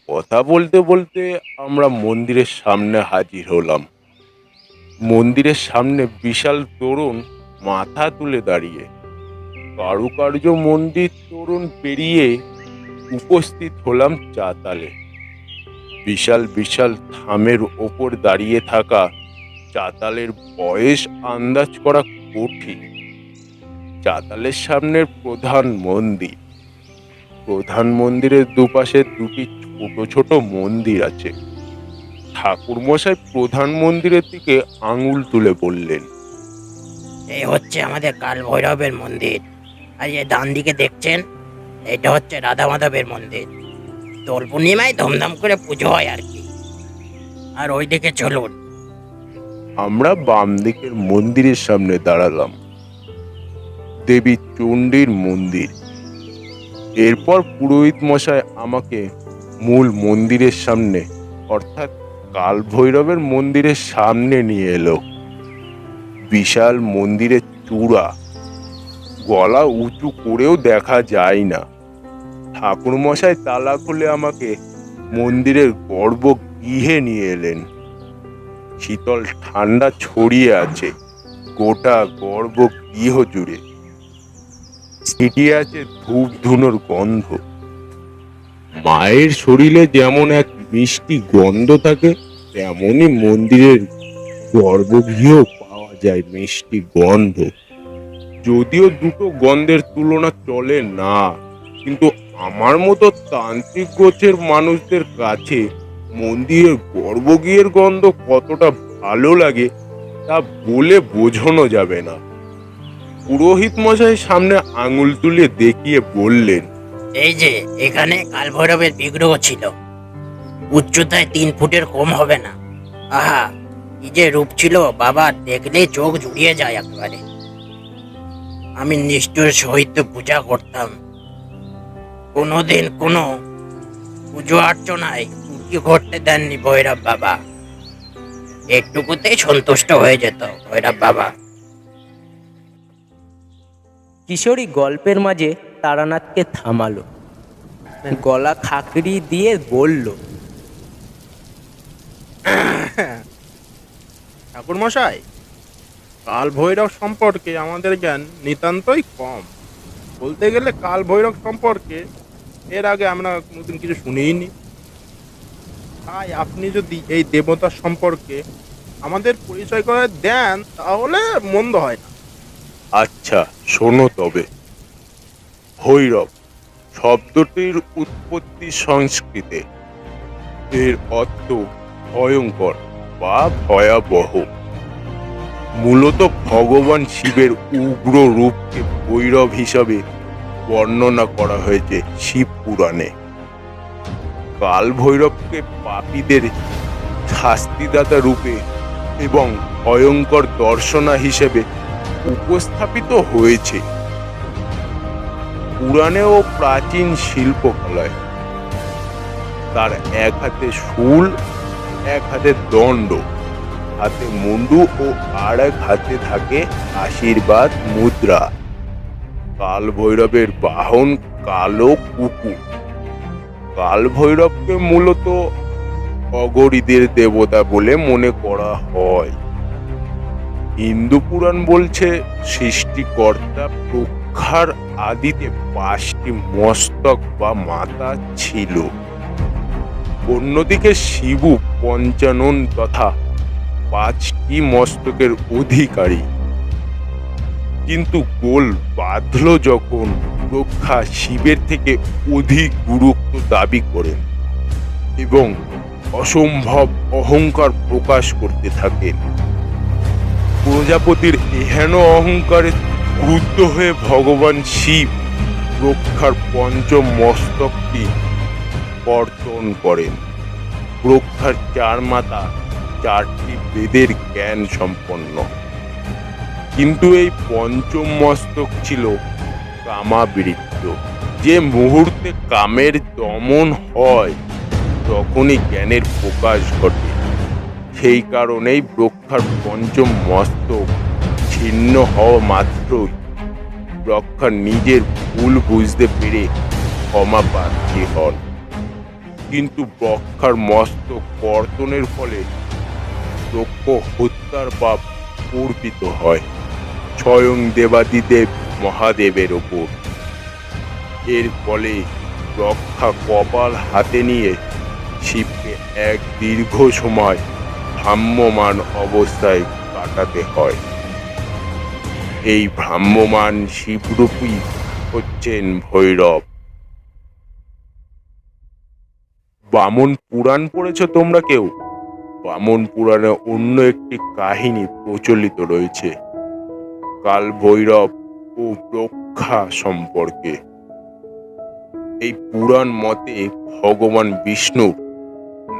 কথা বলতে বলতে আমরা মন্দিরের সামনে হাজির হলাম। মন্দিরের সামনে বিশাল তোরণ মাথা তুলে দাঁড়িয়ে। কারুকার্য মন্দির তোরণ পেরিয়ে উপস্থিত হলাম চাতালে। বিশাল বিশাল থামের ওপর দাঁড়িয়ে থাকা চাতালের বয়স আন্দাজ করা কঠিন। চাতালের সামনের প্রধান মন্দির। প্রধান মন্দিরের দুপাশে দুটি ছোট ছোট মন্দির আছে। ঠাকুর মশাই প্রধান মন্দিরের দিকে আঙুল তুলে বললেন, এই হচ্ছে আমাদের কাল ভৈরবের মন্দির। আর এই ডান দিকে দেখছেন, এটা হচ্ছে রাধা মাধবের মন্দির। দোল পূর্ণিমায় ধুমধাম করে পুজো হয় আর কি। আর ওই দিকে চলুন। আমরা বাম দিকের মন্দিরের সামনে দাঁড়ালাম। দেবী চণ্ডীর মন্দির। এরপর পুরোহিত মশাই আমাকে মূল মন্দিরের সামনে, অর্থাৎ কাল ভৈরবের মন্দিরের সামনে নিয়ে এলো। বিশাল মন্দিরের চূড়া, গলা উঁচু করেও দেখা যায় না। ঠাকুর মশাই তালা খুলে আমাকে মন্দিরের গর্ভগৃহে নিয়ে এলেন। শীতল ঠান্ডা ছড়িয়ে আছে গোটা গর্ভগৃহ জুড়ে। ছিটিয়ে আছে ধূপ ধুনোর গন্ধ। মায়ের শরীরে যেমন এক মিষ্টি গন্ধ থাকে, তেমনই মন্দিরের গর্ভগৃহেও পাওয়া যায় মিষ্টি গন্ধ। যদিও দুটো গন্ধের তুলনা চলে না, কিন্তু আমার মতো তান্ত্রিক গোছের মানুষদের কাছে মন্দিরের গর্ভগৃহের গন্ধ কতটা ভালো লাগে তা বলে বোঝানো যাবে না। পুরোহিত মশাই সামনে আঙুল তুলে দেখিয়ে বললেন, এই যে এখানে কাল ভৈরবের বিগ্রহ ছিল, উচ্চতায় 3 ফুটের কম হবে না। আহা, কি যে রূপ ছিল বাবা, দেখলেই চোখ জুড়িয়ে যায় একেবারে। আমি নিষ্ঠুর সহিত পূজা করতাম। কোনোদিন কোনো পুজো অর্চনায় ত্রুটি ঘটতে দেননি ভৈরব বাবা। একটুকুতেই সন্তুষ্ট হয়ে যেত ভৈরব বাবা। কিশোরী গল্পের মাঝে তারানাথকে থামালো, গলা খাকড়ি দিয়ে বলল, ঠাকুর মশাই, কাল ভৈরব সম্পর্কে আমাদের জ্ঞান নিতান্তই কম। বলতে গেলে কাল ভৈরব সম্পর্কে এর আগে আমরা কোনোদিন কিছু শুনিনি। তাই আপনি যদি এই দেবতা সম্পর্কে আমাদের পরিচয় করে দেন তাহলে মন্দ হয় না। আচ্ছা শোনো তবে, ভৈরব শব্দটির উৎপত্তি সংস্কৃতে। এর অর্থ ভয়ঙ্কর বা ভয়াবহ। মূলত ভগবান শিবের উগ্র রূপকে ভৈরব হিসাবে বর্ণনা করা হয়েছে শিব পুরাণে। কাল ভৈরবকে পাপীদের শাস্তিদাতা রূপে এবং ভয়ঙ্কর দর্শনা হিসেবে উপস্থাপিত হয়েছে পুরাণে ও প্রাচীন শিল্পকলায়। তার এক হাতে শূল, এক হাতে দণ্ড, হাতে মুন্ডু ও আর এক হাতে থাকে আশীর্বাদ মুদ্রা। কাল ভৈরবের বাহন কালো কুকুর। কাল ভৈরবকে মূলত অগরীদের দেবতা বলে মনে করা হয়। হিন্দু পুরাণ বলছে সৃষ্টিকর্তা ব্রহ্মার আদিতে 5টি মস্তক বা মাথা ছিল। অন্যদিকে শিবু পঞ্চানন তথা 5টি মস্তকের অধিকারী। কিন্তু গোল বাঁধল যখন ব্রহ্মা শিবের থেকে অধিক গুরুত্ব দাবি করেন এবং অসম্ভব অহংকার প্রকাশ করতে থাকেন। প্রজাপতির এহেন অহংকারে ক্রুদ্ধ হয়ে ভগবান শিব ব্রহ্মার পঞ্চম মস্তকটি কর্তন করেন। ব্রহ্মার 4 মাথা, 4টি বেদের জ্ঞান সম্পন্ন। কিন্তু এই পঞ্চম মস্তক ছিল কামাবৃত্ত। যে মুহূর্তে কামের দমন হয় তখনই জ্ঞানের প্রকাশ ঘটে। সেই কারণেই ব্রহ্মার পঞ্চম মস্তক ছিন্ন হওয়া মাত্রই ব্রহ্মা নিজের ভুল বুঝতে পেরে ক্ষমা প্রার্থী হন। কিন্তু ব্রহ্মার মস্তক কর্তনের ফলে ব্রহ্ম হত্যার পাপ অর্পিত হয় স্বয়ং দেবাদিদেব মহাদেবের ওপর। এর ফলে ব্রহ্মা কপাল হাতে নিয়ে শিবকে এক দীর্ঘ সময় ভ্রাম্যমান অবস্থায় কাটাতে হয়। এই ভ্রাম্যমান শিবরূপী হচ্ছেন ভৈরব। বামন পুরাণ পড়েছ তোমরা কেউ? বামন পুরাণে অন্য একটি কাহিনী প্রচলিত রয়েছে কাল ভৈরব ও ব্রহ্মা সম্পর্কে। এই পুরাণ মতে ভগবান বিষ্ণুর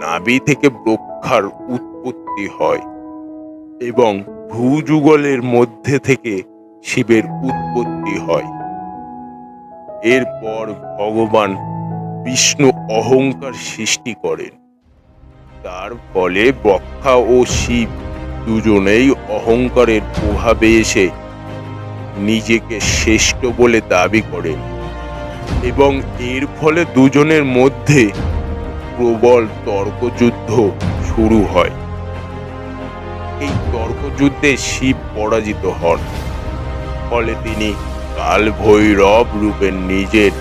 নাভি থেকে ব্রহ্মার উৎপত্তি হয় এবং ভূযুগলের মধ্যে থেকে শিবের উৎপত্তি হয়। এরপর ভগবান বিষ্ণু অহংকার সৃষ্টি করেন। তার ফলে ব্রহ্মা ও শিব দুজনেই অহংকারের প্রভাবে এসে নিজেকে শ্রেষ্ঠ বলে দাবি করেন এবং এর ফলে দুজনের মধ্যে প্রবল তর্কযুদ্ধ শুরু হয়। এই তর্কযুদ্ধে শিব পরাজিত হন। ফলে তিনি কাল ভৈরব রূপে নিজের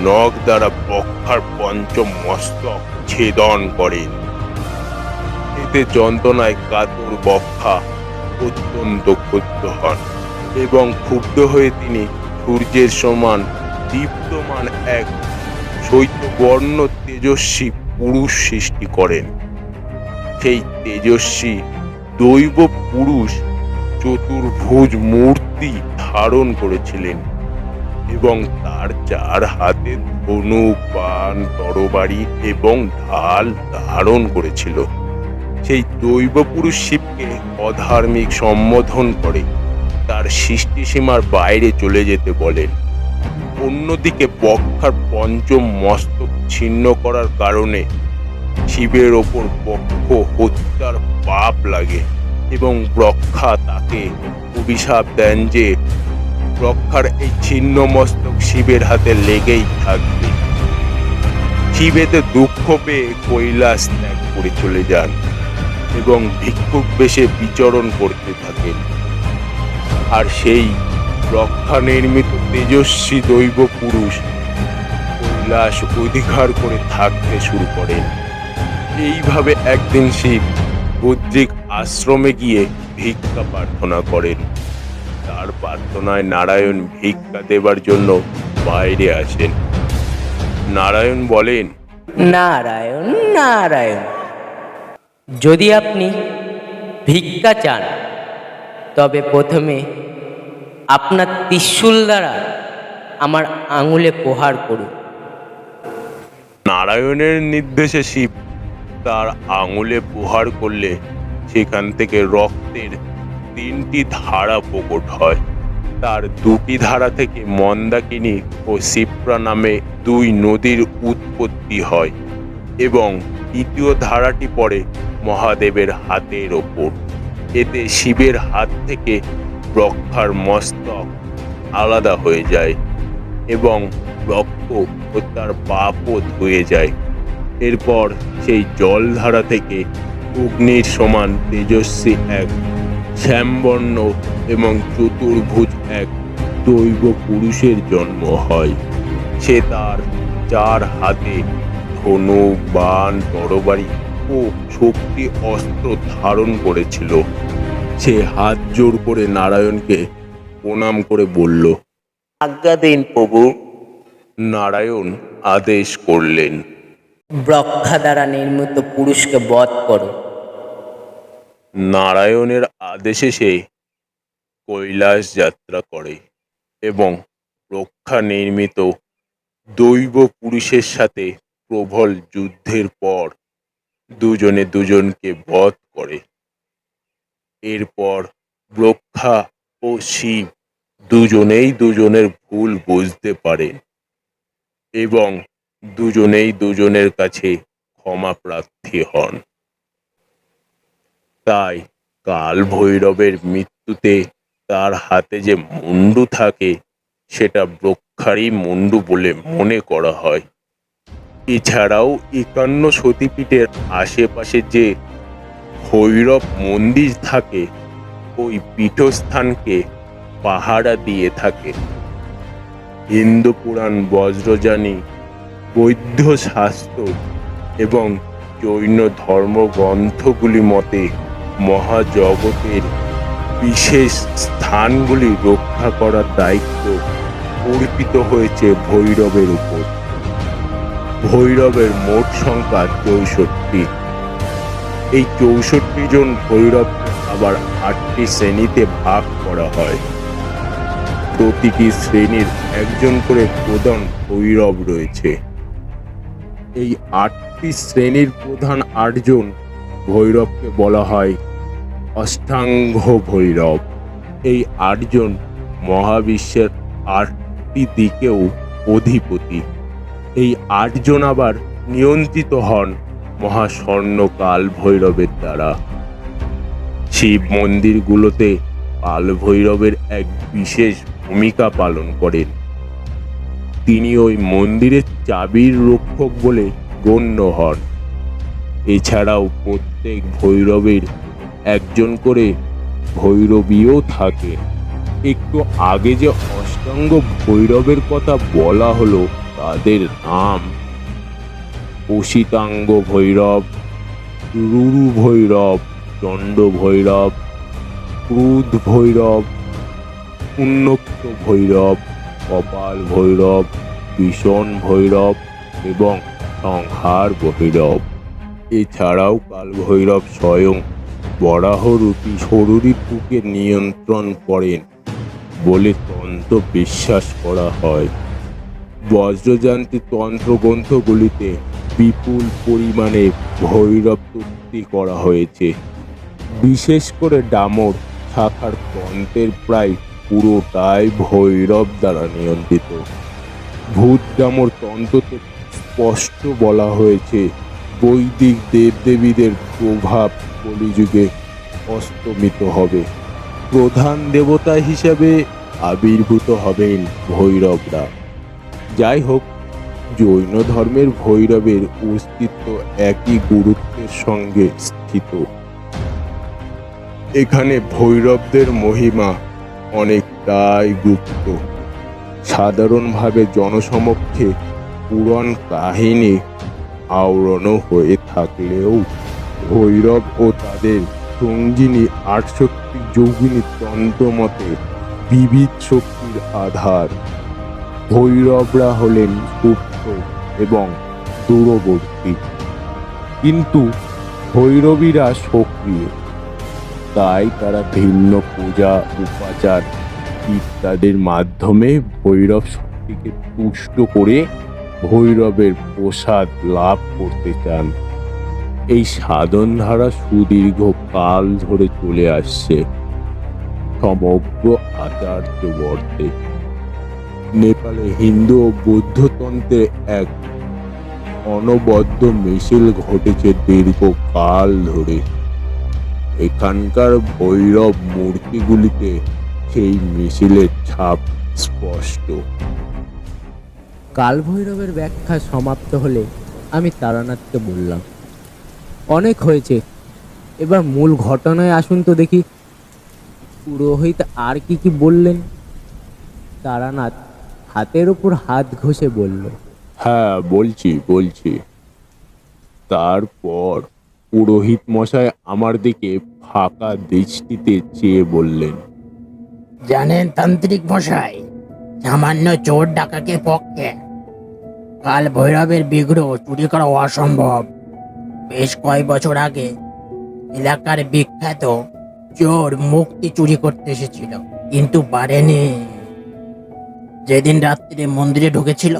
নখ দ্বারা ব্রহ্মার পঞ্চম মস্তক ছেদন করেন। এতে যন্ত্রণায় কাতর ব্রহ্মা অত্যন্ত ক্ষুব্ধ হন এবং ক্ষুব্ধ হয়ে তিনি সূর্যের সমান দীপ্তমান এক শৈত্যবর্ণ তেজস্বী পুরুষ সৃষ্টি করেন। সেই তেজস্বী দৈব পুরুষ চতুর্ভুজ মূর্তি ধারণ করেছিলেন এবং তার 4 হাতে ধনুক, বাণ, তরবারি এবং ঢাল ধারণ করেছিল। সেই দৈব পুরুষ শিবকে অধার্মিক সম্বোধন করে তার সৃষ্টিসীমার বাইরে চলে যেতে বলেন। অন্যদিকে ব্রহ্মার পঞ্চম মস্তক ছিন্ন করার কারণে শিবের ওপর ব্রহ্ম হত্যার পাপ লাগে এবং ব্রহ্মা তাকে অভিশাপ দেন যে ব্রহ্মার এই ছিন্ন মস্তক শিবের হাতে লেগেই থাকবে। শিব এতে দুঃখ পেয়ে কৈলাস ত্যাগ করে চলে যান এবং ভিক্ষুক বেশে বিচরণ করতে থাকেন। আর সেই ব্রহ্মা নির্মিত তেজস্বী দৈব পুরুষ কৈলাস অধিকার করে থাকতে শুরু করেন। এইভাবে একদিন শিব বদ্রিক আশ্রমে গিয়ে ভিক্ষা প্রার্থনা করেন। তার প্রার্থনায় নারায়ণ ভিক্ষা দেবার জন্য বাইরে আসেন। নারায়ণ বলেন, নারায়ণ নারায়ণ, যদি আপনি ভিক্ষা চান তবে প্রথমে আপনার ত্রিশূল দ্বারা আমার আঙুলে প্রহার করুন। নারায়ণের নির্দেশে শিব তার আঙুলে প্রহার করলে সেখান থেকে রক্তের 3টি ধারা প্রকট হয়। তার 2টি ধারা থেকে মন্দাকিনী ও শিপ্রা নামে 2 নদীর উৎপত্তি হয় এবং 3য় ধারাটি পড়ে মহাদেবের হাতের ওপর। এতে শিবের হাত থেকে ব্রহ্মার মস্তক আলাদা হয়ে যায় এবং রক্ত ও তার পাপও ধুয়ে যায়। এরপর সেই জলধারা থেকে অগ্নির সমান তেজস্বী এক শ্যামবর্ণ এবং চতুর্ভুজ এক দৈব পুরুষের জন্ম হয়। সে তার 4 হাতে ধনুক, বাণ, তরবারি ও শক্তি অস্ত্র ধারণ করেছিল। সে হাত জোড় করে নারায়ণকে প্রণাম করে বলল, আজ্ঞা দিন প্রভু। নারায়ণ আদেশ করলেন, ব্রহ্মা দ্বারা নির্মিত পুরুষকে বধ করো। নারায়ণের আদেশে সে কৈলাস যাত্রা করে এবং রক্ষা নির্মিত দৈব পুরুষের সাথে প্রবল যুদ্ধের পর দুজনে দুজনকে বধ করে। এরপর ব্রহ্মা ও শিব দুজনেই দুজনের ভুল বুঝতে পারেন এবং দুজনেই দুজনের কাছে ক্ষমা প্রার্থী হন। তাই কাল ভৈরবের মৃত্যুতে তার হাতে যে মুন্ডু থাকে সেটা ব্রহ্মারই মুন্ডু বলে মনে করা হয়। এছাড়াও 51 সতীপীঠের আশেপাশে যে ভৈরব মন্দির থাকে ওই পীঠস্থানকে পাহারা দিয়ে থাকে। হিন্দু পুরাণ, বজ্রযানী, বৌদ্ধ শাস্ত্র এবং জৈন ধর্মগ্রন্থগুলি মতে মহাজগতের বিশেষ স্থানগুলি রক্ষা করার দায়িত্ব অর্পিত হয়েছে ভৈরবের উপর। ভৈরবের মোট সংখ্যা 64। এই 64 জন ভৈরব আবার 8টি শ্রেণীতে ভাগ করা হয়। প্রতিটি শ্রেণীর একজন করে প্রধান ভৈরব রয়েছে। এই 8টি শ্রেণীর প্রধান 8 জন ভৈরবকে বলা হয় অষ্টাঙ্গ ভৈরব। এই 8 জন মহাবিশ্বের 8টি দিকেও অধিপতি। এই 8 জন আবার নিয়ন্ত্রিত হন মহাস্বর্ণ কাল ভৈরবের দ্বারা। শিব মন্দিরগুলোতে কাল ভৈরবের এক বিশেষ ভূমিকা পালন করেন। তিনি ওই মন্দিরের চাবির রক্ষক বলে গণ্য হন। এছাড়াও প্রত্যেক ভৈরবের একজন করে ভৈরবীও থাকে। একটু আগে যে অষ্টাঙ্গ ভৈরবের কথা বলা হলো তাদের নাম অসিতাঙ্গ ভৈরব, রুরু ভৈরব, চণ্ড ভৈরব, ক্রুধ ভৈরব, উন্মুক্ত ভৈরব, কপাল ভৈরব, ভীষণ ভৈরব এবং সংহার ভৈরব। এছাড়াও কাল ভৈরব স্বয়ং বরাহরূপী ষড়ঋতুকে নিয়ন্ত্রণ করেন বলে তন্ত্র বিশ্বাস করা হয়। বজ্রযান্ত্রিক তন্ত্রগ্রন্থগুলিতে বিপুল পরিমাণে ভৈরব তুষ্টি করা হয়েছে। বিশেষ করে ডামর শাখার তন্ত্রের প্রায় পুরোটাই ভৈরব দ্বারা নিয়ন্ত্রিত। ভূত ডামর তন্ত্রতে স্পষ্ট বলা হয়েছে বৈদিক দেবদেবীদের প্রভাব কলিযুগে অস্তমিত হবে। প্রধান দেবতা হিসেবে আবির্ভূত হবেন ভৈরবরা। যাই হোক, জৈন ধর্মের ভৈরবের অস্তিত্ব একই গুরুত্বের সঙ্গে স্থিত। এখানে ভৈরবদের মহিমা অনেকটাই গুপ্ত। সাধারণভাবে জনসমক্ষে পুরাণ কাহিনী আওড়ানো হয়ে থাকলেও ভৈরব ও তাদের সঙ্গিনী আটশক্তি যোগিনী তন্ত্রমতে বিবিধ শক্তির আধার। ভৈরবরা হলেন সুপ্ত এবং দূরবর্তী, কিন্তু ভৈরবীরা সক্রিয়। তাই তারা ভিন্ন পূজা উপাচার ইত্যাদির মাধ্যমে ভৈরব শক্তিকে তুষ্ট করে ভৈরবের প্রসাদ লাভ করতে চান। এই সাধন ধারা সুদীর্ঘ কাল ধরে চলে আসছে সমগ্র আচার্য বর্তে। নেপালে হিন্দু ও বৌদ্ধতন্ত্রে এক অনবদ্য মিছিল ঘটেছে দীর্ঘকাল ধরে। এখানকার ভৈরব মূর্তিগুলিতে সেই মিছিলের ছাপ স্পষ্ট। কাল ভৈরবের ব্যাখ্যা সমাপ্ত হলে আমি তারানাথকে বললাম, অনেক হয়েছে, এবার মূল ঘটনায় আসুন তো দেখি। পুরোহিত আর কি কি বললেন? তারানাথ হাতের উপর হাত ঘষে বলল, হ্যাঁ, বলছি। তারপর পুরোহিত মশাই আমার দিকে ফাঁকা দৃষ্টিতে চেয়ে বললেন, জানেন তান্ত্রিক মশাই, সামান্য চোর ডাকাতের পক্ষে কাল ভৈরবের বিগ্রহ চুরি করা অসম্ভব। বেশ কয়েক বছর আগে এলাকার বিখ্যাত চোর মুক্তি চুরি করতে এসেছিল, কিন্তু পারেনি। যেদিন রাত্রে মন্দিরে ঢুকেছিল,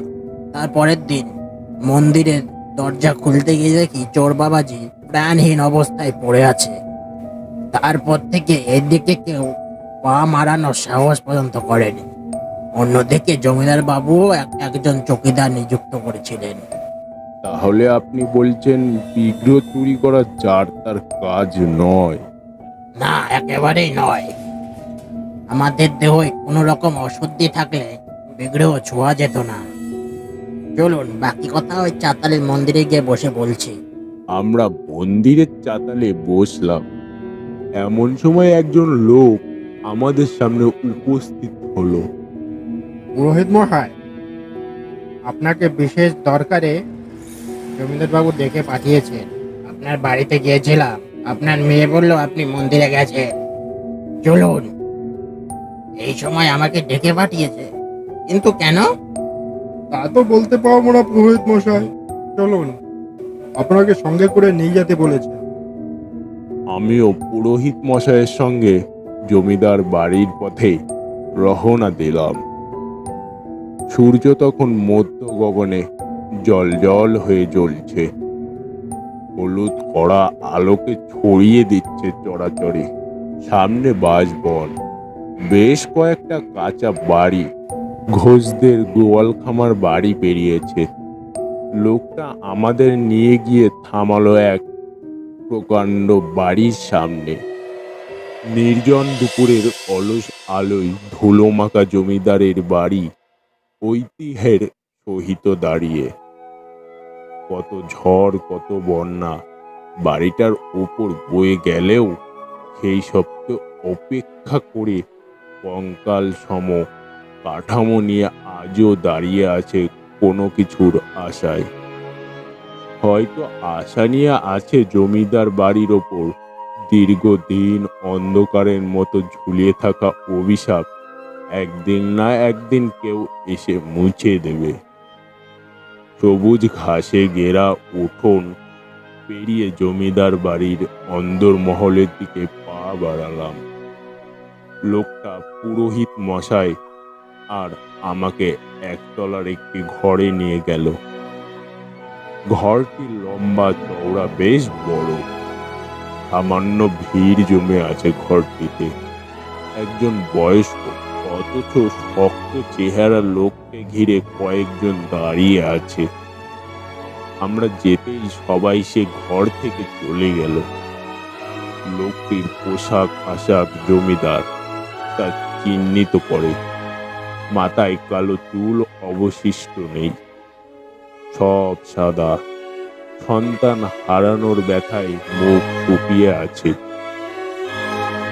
তার পরের দিন মন্দিরের দরজা খুলতে গিয়ে দেখি চোর বাবাজি প্রাণহীন অবস্থায় পড়ে আছে। তারপর থেকে এদিকে কেউ পা মারানোর সাহস পর্যন্ত করেনি। অন্যদিকে জমিদার বাবু একজন চৌকিদার নিযুক্ত করেছিলেন। তাহলে আপনি বলছেন বিগ্রহ চুরি করা যার তার কাজ নয়? না, একেবারেই নয়। আমাদের দেহে কোনো রকম অশুদ্ধি থাকলে বিগ্রহ ছোঁয়া যেত না। চলুন, বাকি কথা ওই চাতালের মন্দিরে গিয়ে বসে বলছি। আমরা মন্দিরের চাতালে বসলাম। এমন সময় একজন লোক আমাদের সামনে উপস্থিত হলো। পুরোহিত মশাই, আপনাকে বিশেষ দরকারে জমিদার বাবু ডেকে পাঠিয়েছেন। আপনার বাড়িতে গিয়েছিলাম, আপনার মেয়ে বলল আপনি মন্দিরে গেছেন। চলুন। এই সময় আমাকে ডেকে পাঠিয়েছে, কিন্তু কেন? তা তো বলতে পারবো না পুরোহিত মশাই। চলুন, আপনাকে সঙ্গে করে নিয়ে যেতে বলেছে। আমিও পুরোহিত মশাইয়ের সঙ্গে জমিদার বাড়ির পথে রওনা দিলাম। সূর্য তখন মধ্য গগনে জল হয়ে জ্বলছে, হলুদ কড়া আলোকে ছড়িয়ে দিচ্ছে চরাচরে। সামনে বাঁশবন, বেশ কয়েকটা কাঁচা বাড়ি, ঘোষদের গোয়াল খামার বাড়ি পেরিয়েছে। লোকটা আমাদের নিয়ে গিয়ে থামালো এক প্রকাণ্ড বাড়ির সামনে। নির্জন দুপুরের অলস আলোয় ধুলো মাখা জমিদারের বাড়ি ঐতিহ্যের সহিত দাঁড়িয়ে। কত ঝড়, কত বন্যা বাড়িটার উপর বয়ে গেলেও সেই সত্য অপেক্ষা করে কঙ্কাল সম কাঠামো নিয়ে আজও দাঁড়িয়ে আছে কোনো কিছুর আশায়। হয়তো আশা নিয়ে আছে জমিদার বাড়ির ওপর দীর্ঘদিন অন্ধকারের মতো ঝুলিয়ে থাকা অভিশাপ একদিন না একদিন কেউ এসে মুছে দেবে। সবুজ ঘাসে ঘেরা উঠোন পেরিয়ে জমিদার বাড়ির অন্দরমহলের দিকে পা বাড়ালাম। লোকটা পুরোহিত মশাই আর আমাকে একতলার একটি ঘরে নিয়ে গেল। ঘরটি লম্বা চওড়া, বেশ বড়। সামান্য ভিড় জমে আছে ঘরটিতে। একজন বয়স্ক অথচ শক্ত চেহারা লোককে ঘিরে কয়েকজন দাঁড়িয়ে আছে। আমরা যেতেই সবাই সে ঘর থেকে চলে গেল। লোকটির পোশাক আশাক জমিদার তা চিহ্নিত করে। মাথায় কালো চুল অবশিষ্ট নেই, সব সাদা। সন্তান হারানোর ব্যথায় মুখ শুকিয়ে আছে।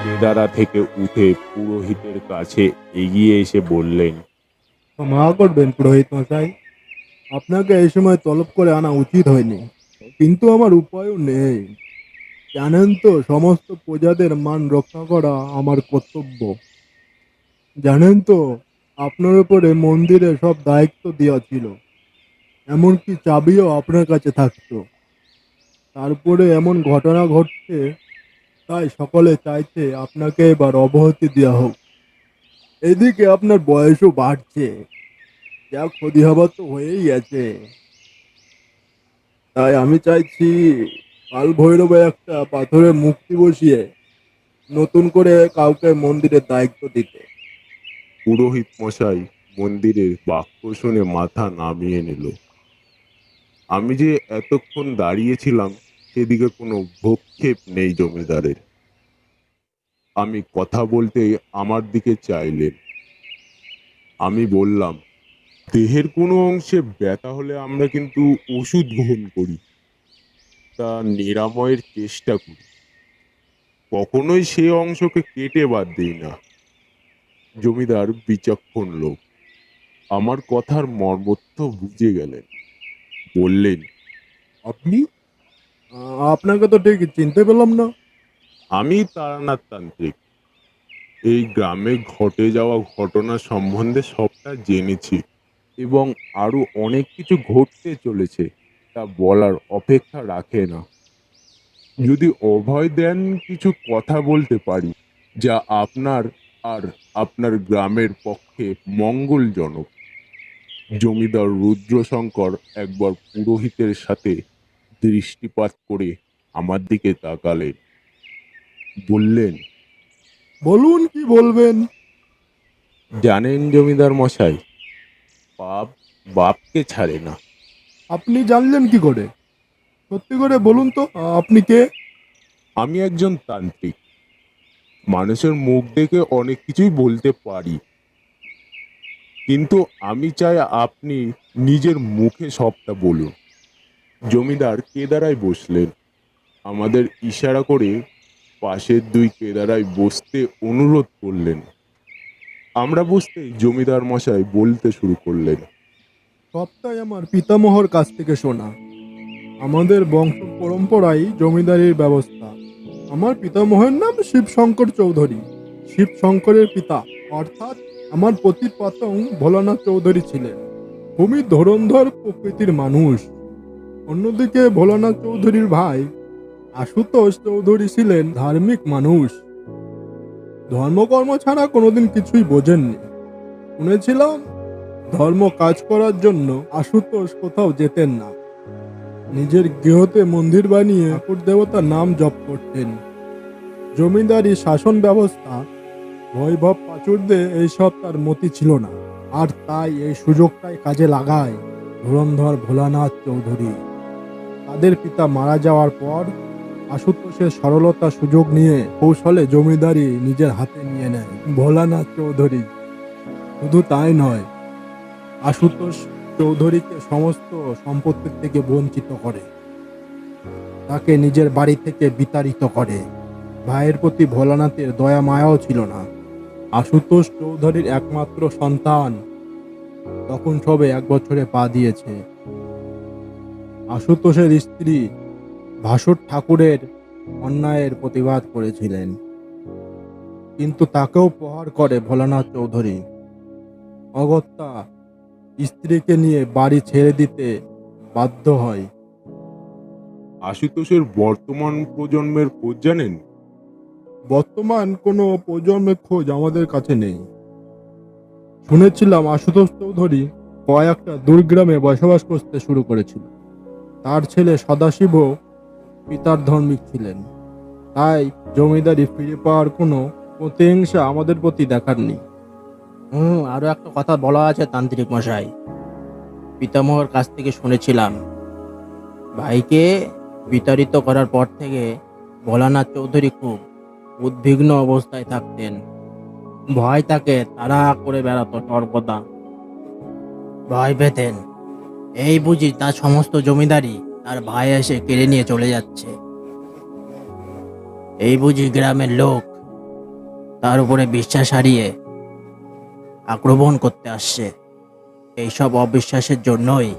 কেদারা থেকে উঠে পুরোহিতের কাছে এগিয়ে এসে বললেন, ক্ষমা করবেন পুরোহিত মশাই, আপনাকে এই সময় তলব করে আনা উচিত হয়নি, কিন্তু আমার উপায়ও নেই। জানেন তো, সমস্ত প্রজাদের মান রক্ষা করা আমার কর্তব্য। জানেন তো, আপনার উপরে মন্দিরে সব দায়িত্ব দেওয়া ছিল, এমনকি চাবিও আপনার কাছে থাকতো। তারপরে এমন ঘটনা ঘটছে, তাই সকলে চাইছে আপনাকে এবার অব্যাহতি দেওয়া হোক। এদিকে আপনার বয়সও বাড়ছে, যা ক্ষতি হবার তো হয়েই গেছে। তাই আমি চাইছি কাল ভৈরবে একটা পাথরের মূর্তি বসিয়ে নতুন করে কাউকে মন্দিরের দায়িত্ব দিতে। পুরোহিত মশাই মন্দিরের বাক্য শুনে মাথা নামিয়ে নিল। আমি যে এতক্ষণ দাঁড়িয়েছিলাম সেদিকে কোনো ভ্রুক্ষেপ নেই জমিদারের। আমি কথা বলতে আমার দিকে চাইলেন। আমি বললাম, দেহের কোনো অংশে ব্যথা হলে আমরা কিন্তু ওষুধ গ্রহণ করি, তা নিরাময়ের চেষ্টা করি, কখনোই সে অংশকে কেটে বাদ দিই না। জমিদার বিচক্ষণ লোক, আমার কথার মর্মর্থ বুঝে গেলেন। বললেন, আপনি? আপনাকে তো ঠিক চিনতে পেলাম না। আমি তারানাথ তান্ত্রিক। এই গ্রামে ঘটে যাওয়া ঘটনা সম্বন্ধে সবটা জেনেছি এবং আরো অনেক কিছু ঘটতে চলেছে, তা বলার অপেক্ষা রাখে না। যদি অভয় দেন কিছু কথা বলতে পারি, যা আপনার আর আপনার গ্রামের পক্ষে মঙ্গলজনক। জমিদার রুদ্রশঙ্কর একবার পুরোহিতের সাথে দৃষ্টিপাত করে আমার দিকে তাকালেন। বললেন, বলুন, কি বলবেন? জানেন জমিদার মশাই, পাপ বাপকে ছাড়ে না। আপনি জানলেন কি করে? সত্যি করে বলুন তো, আপনি কে? আমি একজন তান্ত্রিক, মানুষের মুখ দেখে অনেক কিছুই বলতে পারি, কিন্তু আমি চাই আপনি নিজের মুখে সবটা বলুন। জমিদার কেদারায় বসলেন। আমাদের ইশারা করে পাশের দুই কেদারায় বসতে অনুরোধ করলেন। আমরা বসতেই জমিদার মশাই বলতে শুরু করলেন। সবটাই আমার পিতামহর কাছ থেকে শোনা। আমাদের বংশ পরম্পরায় জমিদারির ব্যবস্থা। আমার পিতামহের নাম শিবশঙ্কর চৌধুরী। শিবশঙ্করের পিতা অর্থাৎ আমার প্রতিপাতং ভোলানাথ চৌধুরী ছিলেন খুবই ধরন্ধর প্রকৃতির মানুষ। অন্যদিকে ভোলানাথ চৌধুরীর ভাই আশুতোষ চৌধুরী ছিলেন ধার্মিক মানুষ। ধর্মকর্ম ছাড়া কোনোদিন কিছুই বোঝেননি। শুনেছিলাম ধর্ম কাজ করার জন্য আশুতোষ কোথাও যেতেন না, নিজের গৃহতে মন্দির বানিয়ে ঠাকুর দেবতার নাম জপ করতেন। জমিদারি শাসন ব্যবস্থা বৈভব প্রাচুর্যে এইসব তার মতি ছিল না, আর তাই এই সুযোগটাই কাজে লাগায় ধুরন্ধর ভোলানাথ চৌধুরী। তাদের পিতা মারা যাওয়ার পর আশুতোষের সরলতা সুযোগ নিয়ে কৌশলে জমিদারি নিজের হাতে নিয়ে নেয় ভোলানাথ চৌধুরী। শুধু তাই নয়, আশুতোষ চৌধুরীকে সমস্ত সম্পত্তির থেকে বঞ্চিত করে, তাকে নিজের বাড়ি থেকে বিতাড়িত করে। ভাইয়ের প্রতি ভোলানাথের দয়া মায়াও ছিল না। আশুতোষ চৌধুরীর একমাত্র সন্তান তখন সবে 1 বছরে পা দিয়েছে। আশুতোষের স্ত্রী ভাসুর ঠাকুরের অন্যায়ের প্রতিবাদ করেছিলেন, কিন্তু তাকেও প্রহার করে ভোলানাথ চৌধুরী। অগত্যা স্ত্রীকে নিয়ে বাড়ি ছেড়ে দিতে বাধ্য হয়। আশুতোষের বর্তমান প্রজন্মের খোঁজ জানেন? বর্তমান কোনো প্রজন্মের খোঁজ আমাদের কাছে নেই। শুনেছিলাম আশুতোষ চৌধুরী কয়েকটা দুর্গ্রামে বসবাস করতে শুরু করেছিল। তার ছেলে সদাশিবও পিতার ধর্মিক ছিলেন, তাই জমিদারি ফিরে পাওয়ার কোনো প্রতিহিংসা আমাদের প্রতি দেখাননি। আরো একটা কথা বলা আছে তান্ত্রিক মশাই। পিতামহর কাছ থেকে শুনেছিলাম ভাইকে বিতাড়িত করার পর থেকে ভোলানাথ চৌধুরী খুব উদ্বিগ্ন অবস্থায় থাকতেন। ভয় তাকে তাড়া করে বেড়াতো সর্বদা। ভয় পেতেন এই বুঝি তার সমস্ত জমিদারি তার ভাই এসে কেড়ে নিয়ে চলে যাচ্ছে, এই বুঝি গ্রামের লোক তার উপরে বিশ্বাস হারিয়ে আক্রমণ করতে আসছে। এইসব অবিশ্বাসের জন্যই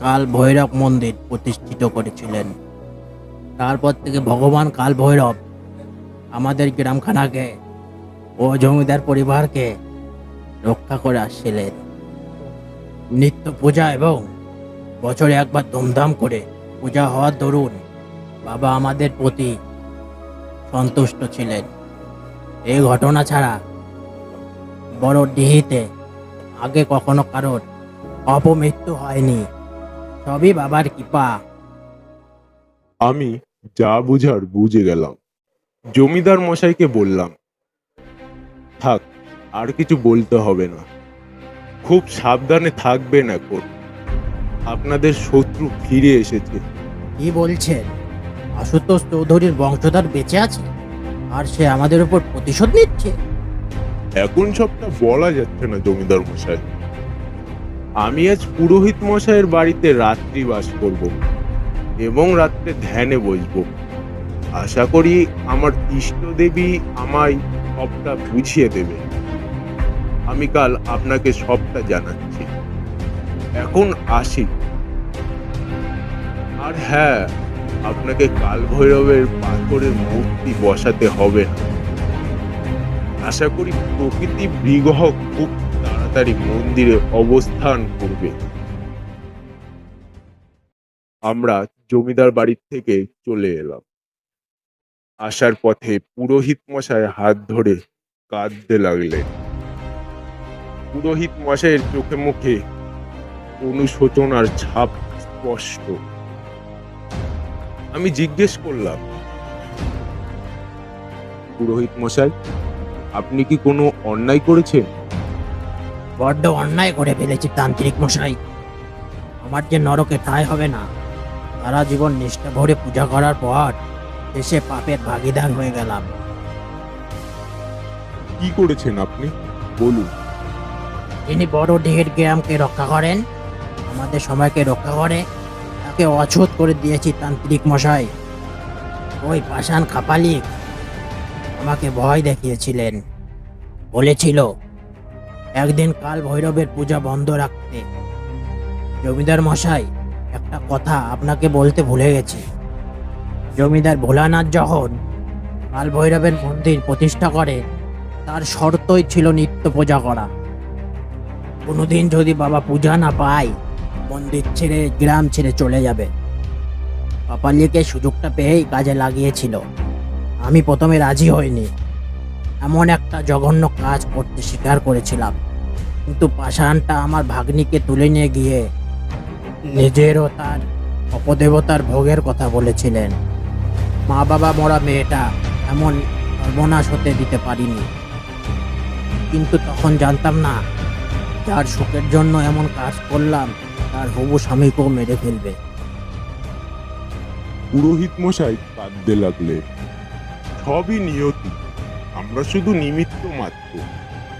কাল ভৈরব মন্দির প্রতিষ্ঠিত করেছিলেন। তারপর থেকে ভগবান কাল ভৈরব আমাদের গ্রামখানাকে ও জমিদার পরিবারকে রক্ষা করে আসছিলেন। নিত্য পূজা এবং বছরে একবার ধুমধাম করে পূজা হওয়ার দরুন বাবা আমাদের প্রতি সন্তুষ্ট ছিলেন। এই ঘটনা ছাড়া বড় ডিহিতে আগে কখনো কারোর অপমৃত্যু হয়নি, সবই বাবার কৃপা। আমি যা বুঝার বুঝে গেলাম। জমিদার মশাইকে বললাম, থাক, আর কিছু বলতে হবে না, খুব সাবধানে থাকবেন এখন, আপনাদের শত্রু ফিরে এসেছে। কি বলছেন? আশুতোষ চৌধুরীর বংশধর বেঁচে আছে আর সে আমাদের উপর প্রতিশোধ নিচ্ছে? এখন সবটা বলা যাচ্ছে না জমিদার মশাই। আমি আজ পুরোহিত মশাইয়ের বাড়িতে রাত্রি বাস করব এবং রাত্রে ধ্যানে বসবো। আশা করি আমার ইষ্ট দেবী আমায় সবটা বুঝিয়ে দেবে। আমি কাল আপনাকে সবটা জানাচ্ছি। এখন আসি। আর হ্যাঁ, আপনাকে কাল ভৈরবের পাথরের মূর্তি বসাতে হবে না। আশা করি প্রকৃতি বিগ্রহ খুব তাড়াতাড়ি মন্দিরে অবস্থান করবে। আমরা জমিদার বাড়ির থেকে চলে এলাম। আসার পথে পুরোহিত মশাই হাত ধরে কাঁদতে লাগলেন। পুরোহিত মশাইয়ের চোখে মুখে অনুশোচনার ছাপ স্পষ্ট। আমি জিজ্ঞেস করলাম, পুরোহিত মশাই, আপনি কি কোনো অন্যায় করেছেন? বড্ড অন্যায় করে ফেলেছি তান্ত্রিক মশাই। আমার যে নরকে ঠাঁই হবে না। সারা জীবন নিষ্ঠা ভরে পূজা করার পর শেষে পাপের ভাগিদার হয়ে গেলাম। কি করেছেন আপনি, বলুন। যিনি বড় ডিহের গ্রামকে রক্ষা করেন, আমাদের সময়কে রক্ষা করে, তাকে অছুত করে দিয়েছি তান্ত্রিক মশাই। ওই পাষাণ খাপালিক আমাকে ভয় দেখিয়েছিলেন, বলেছিল একদিন কাল ভৈরবের পূজা বন্ধ রাখতে। জমিদার মশাই, একটা কথা আপনাকে বলতে ভুলে গেছি। জমিদার ভোলানাথ যখন কাল ভৈরবের মন্দির প্রতিষ্ঠা করে, তার শর্তই ছিল নিত্য পূজা করা। কোনোদিন যদি বাবা পূজা না পায়, মন্দির ছেড়ে গ্রাম ছেড়ে চলে যাবে। পাপালিকে সুযোগটা পেয়েই কাজে লাগিয়েছিল। আমি প্রথমে রাজি হইনি, এমন একটা জঘন্য কাজ করতে স্বীকার করেছিলাম, কিন্তু পাষাণটা আমার ভাগ্নিকে তুলে নিয়ে গিয়ে নিজেরও তার অপদেবতার ভোগের কথা বলেছিলেন। মা বাবা মরা মেয়েটা এমন সর্বনাশ হতে দিতে পারিনি, কিন্তু তখন জানতাম না যার সুখের জন্য এমন কাজ করলাম তার হবু স্বামীকেও মেরে ফেলবে। পুরোহিত মশাই কাঁদতে লাগলেন। সবই নিয়তি, আমরা শুধু নিমিত্ত মাত্র,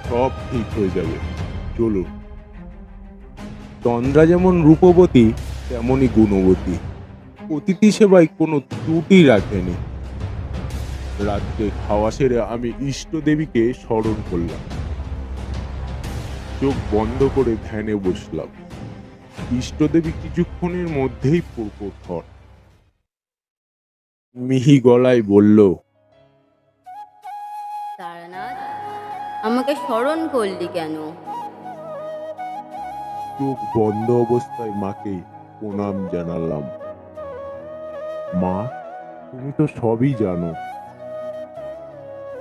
সব ঠিক হয়ে যাবে, চলুন। তন্দ্রা যেমন রূপবতী তেমনই গুণবতী, অতিথি সেবায় কোনো ত্রুটি রাখেনি। রাত্রে খাওয়া সেরে আমি ইষ্ট দেবীকে স্মরণ করলাম। চোখ বন্ধ করে ধ্যানে বসলাম। ইষ্ট দেবী কিছুক্ষণের মধ্যেই প্রকট হন। মিহি গলায় বলল, তারানাথ, আমাকে স্মরণ করলি কেন? চোখ বন্ধ অবস্থায় মাকে প্রণাম জানালাম। মা, তুমি তো সবই জানো।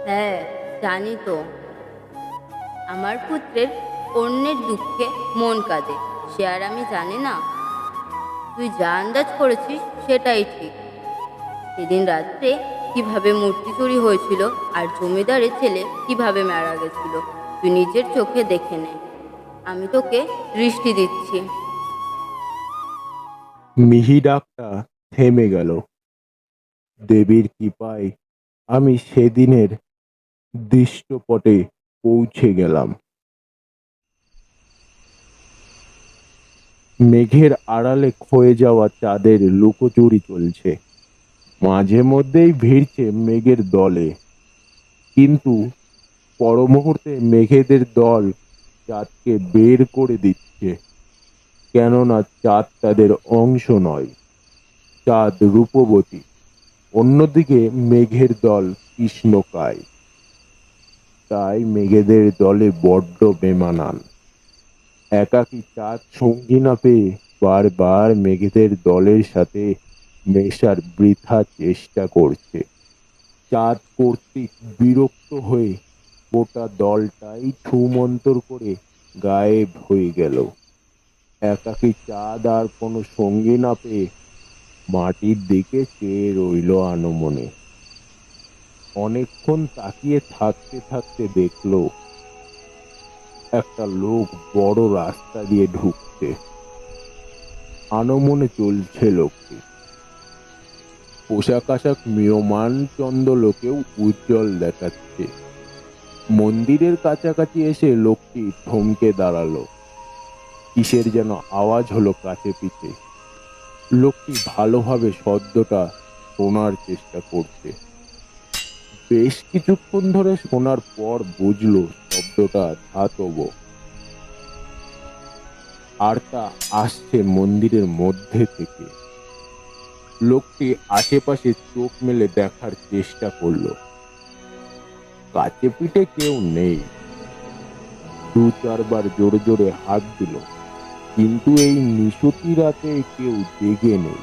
হ্যাঁ, জানি তো। আমার পুত্রের অন্যের দুঃখে মন কাঁদে, সে আর আমি জানি না? তুই যা আন্দাজ করেছিস সেটাই ঠিক। সেদিন রাত্রে কিভাবে মূর্তি চুরি হয়েছিল আর জমিদারের ছেলে কিভাবে মারা গেছিল, তুই নিজের চোখে দেখে নে। আমি তোকে দৃষ্টি দিচ্ছি। মিহি ডাকটা থেমে গেল। দেবীর কৃপায় আমি সেদিনের দৃষ্টপটে পৌঁছে গেলাম। মেঘের আড়ালে ক্ষয়ে যাওয়া চাঁদের লুকোচুরি চলছে। মাঝে মধ্যেই ভিড়ছে মেঘের দলে, কিন্তু পর মুহূর্তে মেঘেদের দল চাঁদকে বের করে দিচ্ছে। কেননা চাঁদ তাদের অংশ নয়, চাঁদ রূপবতী, অন্যদিকে মেঘের দল কৃষ্ণকায়, তাই মেঘেদের দলে বড্ড বেমানান। একাকী চাঁদ সঙ্গী না পেয়ে বারবার মেঘেদের দলের সাথে মেশার বৃথা চেষ্টা করছে। চাঁদ কর্তৃক বিরক্ত হয়ে গোটা দলটাই ছুমন্তর করে গায়েব হয়ে গেল। একাকী চাঁদ আর কোনো সঙ্গী না পেয়ে মাটির দিকে চেয়ে রইল আনমনে। অনেকক্ষণ তাকিয়ে থাকতে থাকতে দেখলো একটা লোক বড় রাস্তা দিয়ে ঢুকছে। আনমনে চলছে লোকটি। পোশাক আশাক ম্রিয়মাণ চন্দ্রলোকেও উজ্জ্বল দেখাচ্ছে। মন্দিরের কাছাকাছি এসে লোকটি থমকে দাঁড়ালো। কিসের যেন আওয়াজ হলো কাছে পিছে। লোকটি ভালোভাবে শব্দটা শোনার চেষ্টা করছে। বেশ কিছুক্ষণ ধরে শোনার পর বুঝলো শব্দটা ধাতব, আর তা আসছে মন্দিরের মধ্যে থেকে। লোকটি আশেপাশে চোখ মেলে দেখার চেষ্টা করলো। কাছে পিঠে কেউ নেই। দু চারবার জোরে জোরে হাত দিল, কিন্তু এই নিশুতি রাতে কেউ জেগে নেই।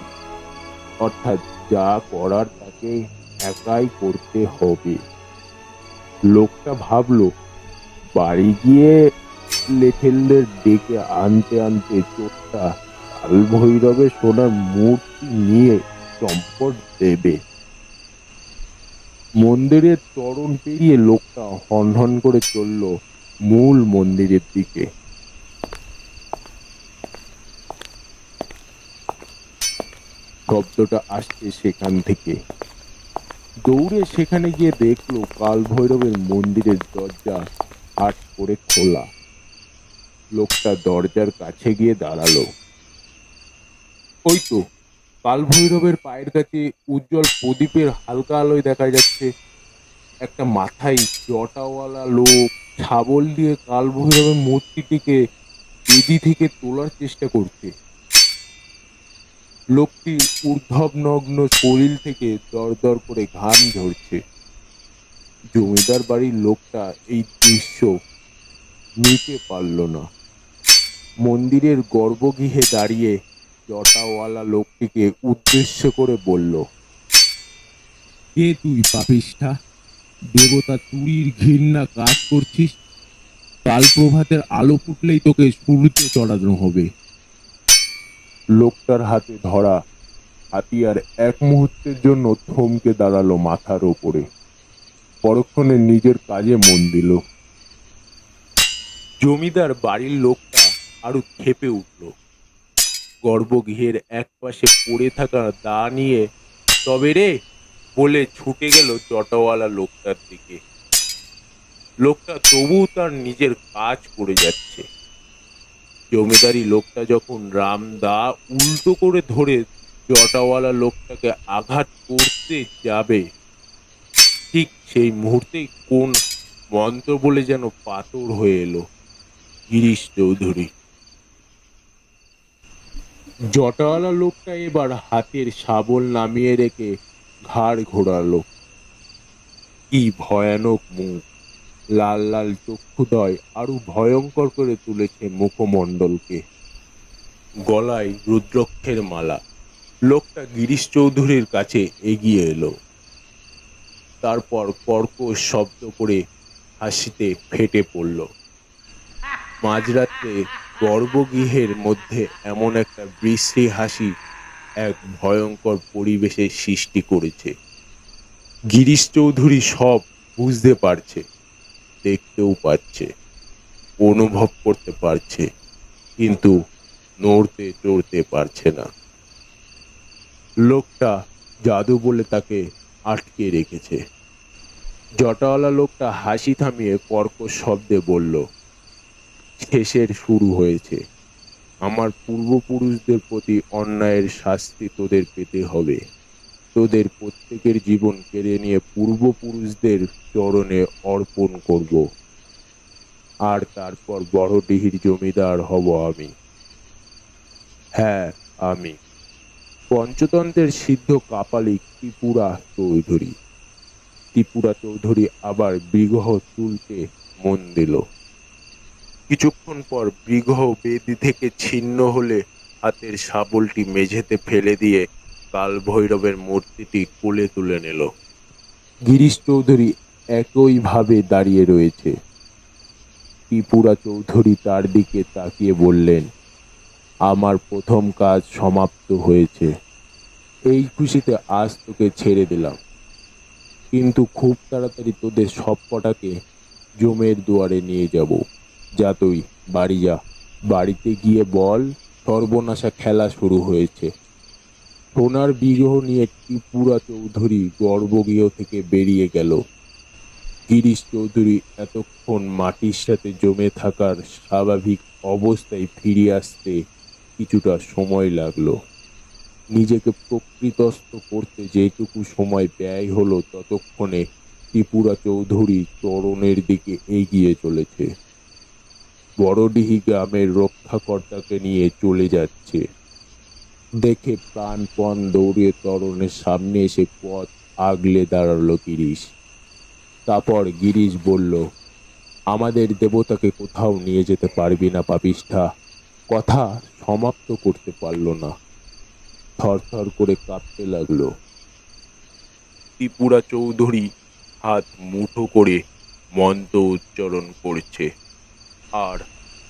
অর্থাৎ যা করার তাকে একাই করতে হবে। লোকটা ভাবলো বাড়ি গিয়ে লেঠেলদের ডেকে আনতে আনতে চোরটা কাল ভৈরবে সোনার মূর্তি নিয়ে চম্পট দেবে। মন্দিরের তরণ পেরিয়ে লোকটা হনহন করে চলল মূল মন্দিরের দিকে। শব্দটা আসছে সেখান থেকে। দৌড়ে সেখানে গিয়ে দেখলো কাল ভৈরবের মন্দিরের দরজা হাট করে খোলা। লোকটা দরজার কাছে গিয়ে দাঁড়ালো। ওই তো কাল ভৈরবের পায়ের কাছে উজ্জ্বল প্রদীপের হালকা আলোয় দেখা যাচ্ছে একটা মাথায় জটাওয়ালা লোক শাবল দিয়ে কাল ভৈরবের মূর্তিটিকে বেদি থেকে তোলার চেষ্টা করছে। লোকটির ঊর্ধ্ব নগ্ন শরীর থেকে দরদর করে ঘাম ঝরছে। জমিদার বাড়ির লোকটা এই দৃশ্য নিতে পারল না। মন্দিরের গর্ভগৃহে দাঁড়িয়ে জটাওয়ালা লোকটিকে উদ্দেশ্য করে বলল, কে তুই পাপিষ্ঠা? দেবতা চুরির ঘৃণা কাজ করছিস? কাল প্রভাতের আলো ফুটলেই তোকে সূর্য চড়ানো হবে। লোকটার হাতে ধরা হাতিয়ার এক মুহূর্তের জন্য থমকে দাঁড়ালো মাথার ওপরে। পরক্ষণে নিজের কাজে মন দিল। জমিদার বাড়ির লোকটা আরো ক্ষেপে উঠল। গর্ভগৃহের এক পাশে পড়ে থাকা দা নিয়ে তবে রে বলে ছুটে গেল জটাওয়ালা লোকটার দিকে। লোকটা তবুও তার নিজের কাজ করে যাচ্ছে। জমিদারি লোকটা যখন রামদা উল্টো করে ধরে জটাওয়ালা লোকটাকে আঘাত করতে যাবে, ঠিক সেই মুহূর্তেই কোন মন্ত্র বলে যেন পাথর হয়ে এলো গিরিশ চৌধুরী। জটাওয়ালা লোকটা এবার হাতের শাবল নামিয়ে রেখে ঘাড় ঘোরালো। কি ভয়ানক মুখ! লাল লাল চক্ষুদয় আরো ভয়ঙ্কর করে তুলেছে মুখমণ্ডলকে। গলায় রুদ্রাক্ষের মালা। লোকটা গিরিশ চৌধুরীর কাছে এগিয়ে এলো। তারপর কর্কশ শব্দ করে হাসিতে ফেটে পড়ল। মাঝরাত্রে গর্ভগৃহের মধ্যে এমন একটা বিশ্রী হাসি এক ভয়ঙ্কর পরিবেশের সৃষ্টি করেছে। গিরিশ চৌধুরী সব বুঝতে পারছে, দেখতেও পাচ্ছে, অনুভব করতে পারছে, কিন্তু নড়তে চড়তে পারছে না। লোকটা জাদু বলে তাকে আটকে রেখেছে। জটাওয়ালা লোকটা হাসি থামিয়ে কর্কশ শব্দে বলল, শেষের শুরু হয়েছে। আমার পূর্বপুরুষদের প্রতি অন্যায়ের শাস্তি তোদের পেতে হবে। তোদের প্রত্যেকের জীবন কেড়ে নিয়ে পূর্বপুরুষদের চরণে অর্পণ করব, আর তারপর বড়ডিহির জমিদার হব আমি। হ্যাঁ, আমি। পঞ্চতন্ত্রের সিদ্ধ কাপালিক ত্রিপুরা চৌধুরী আবার বিগ্রহ তুলতে মন দিল। কিছুক্ষণ পর বিগ্রহ বেদি থেকে ছিন্ন হলে হাতের শাবলটি মেঝেতে ফেলে দিয়ে কাল ভৈরবের মূর্তিটি কোলে তুলে নিল। গিরিশ চৌধুরী একইভাবে দাঁড়িয়ে রয়েছে। ত্রিপুরা চৌধুরী তার দিকে তাকিয়ে বললেন, আমার প্রথম কাজ সমাপ্ত হয়েছে। এই খুশিতে আজ তোকে ছেড়ে দিলাম, কিন্তু খুব তাড়াতাড়ি তোদের সব কটাকে জমের দুয়ারে নিয়ে যাব। যা তুই বাড়ি যা, বাড়িতে গিয়ে বল সর্বনাশা খেলা শুরু হয়েছে। সোনার বিগ্রহ নিয়ে ত্রিপুরা চৌধুরী গর্ভগৃহ থেকে বেরিয়ে গেল। গিরিশ চৌধুরী এতক্ষণ মাটির সাথে জমে থাকার স্বাভাবিক অবস্থায় ফিরে আসতে কিছুটা সময় লাগলো। নিজেকে প্রকৃতস্থ করতে যেটুকু সময় ব্যয় হলো, ততক্ষণে ত্রিপুরা চৌধুরী চরণের দিকে এগিয়ে চলেছে। বড়ডিহি গ্রামের রক্ষাকর্তাকে নিয়ে চলে যাচ্ছে দেখে প্রাণপণ দৌড়ে তরণের সামনে এসে পথ আগলে দাঁড়ালো গিরিশ। তারপর গিরিশ বলল, আমাদের দেবতাকে কোথাও নিয়ে যেতে পারবি না পাপিষ্ঠা। কথা সমাপ্ত করতে পারল না, থরথর করে কাঁপতে লাগলো। ত্রিপুরা চৌধুরী হাত মুঠো করে মন্ত্র উচ্চারণ করছে, আর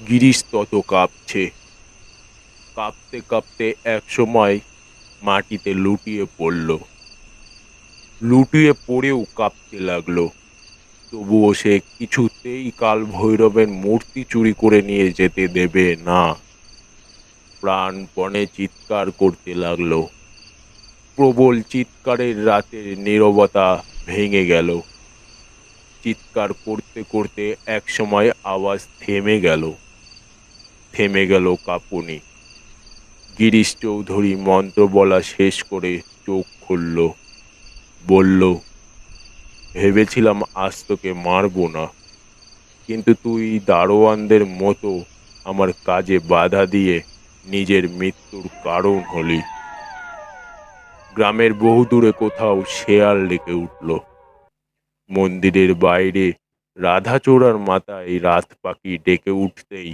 গিরিশ তত কাঁপছে। কাঁপতে কাঁপতে একসময় মাটিতে লুটিয়ে পড়ল। লুটিয়ে পড়েও কাঁপতে লাগলো। তবুও সে কিছুতেই কাল ভৈরবের মূর্তি চুরি করে নিয়ে যেতে দেবে না। প্রাণপণে চিৎকার করতে লাগলো। প্রবল চিৎকারের রাতের নীরবতা ভেঙে গেল। চিৎকার করতে করতে একসময় আওয়াজ থেমে গেল কাঁপুনি। গিরিশ চৌধুরী মন্ত্র বলা শেষ করে চোখ খুলল। বলল, ভেবেছিলাম আজ তোকে মারব না, কিন্তু তুই দারোয়ানদের মতো আমার কাজে বাধা দিয়ে নিজের মৃত্যুর কারণ হলি। গ্রামের বহু দূরে কোথাও শেয়াল ডেকে উঠল। মন্দিরের বাইরে রাধাচূড়ার মাথায় রাত পাখি ডেকে উঠতেই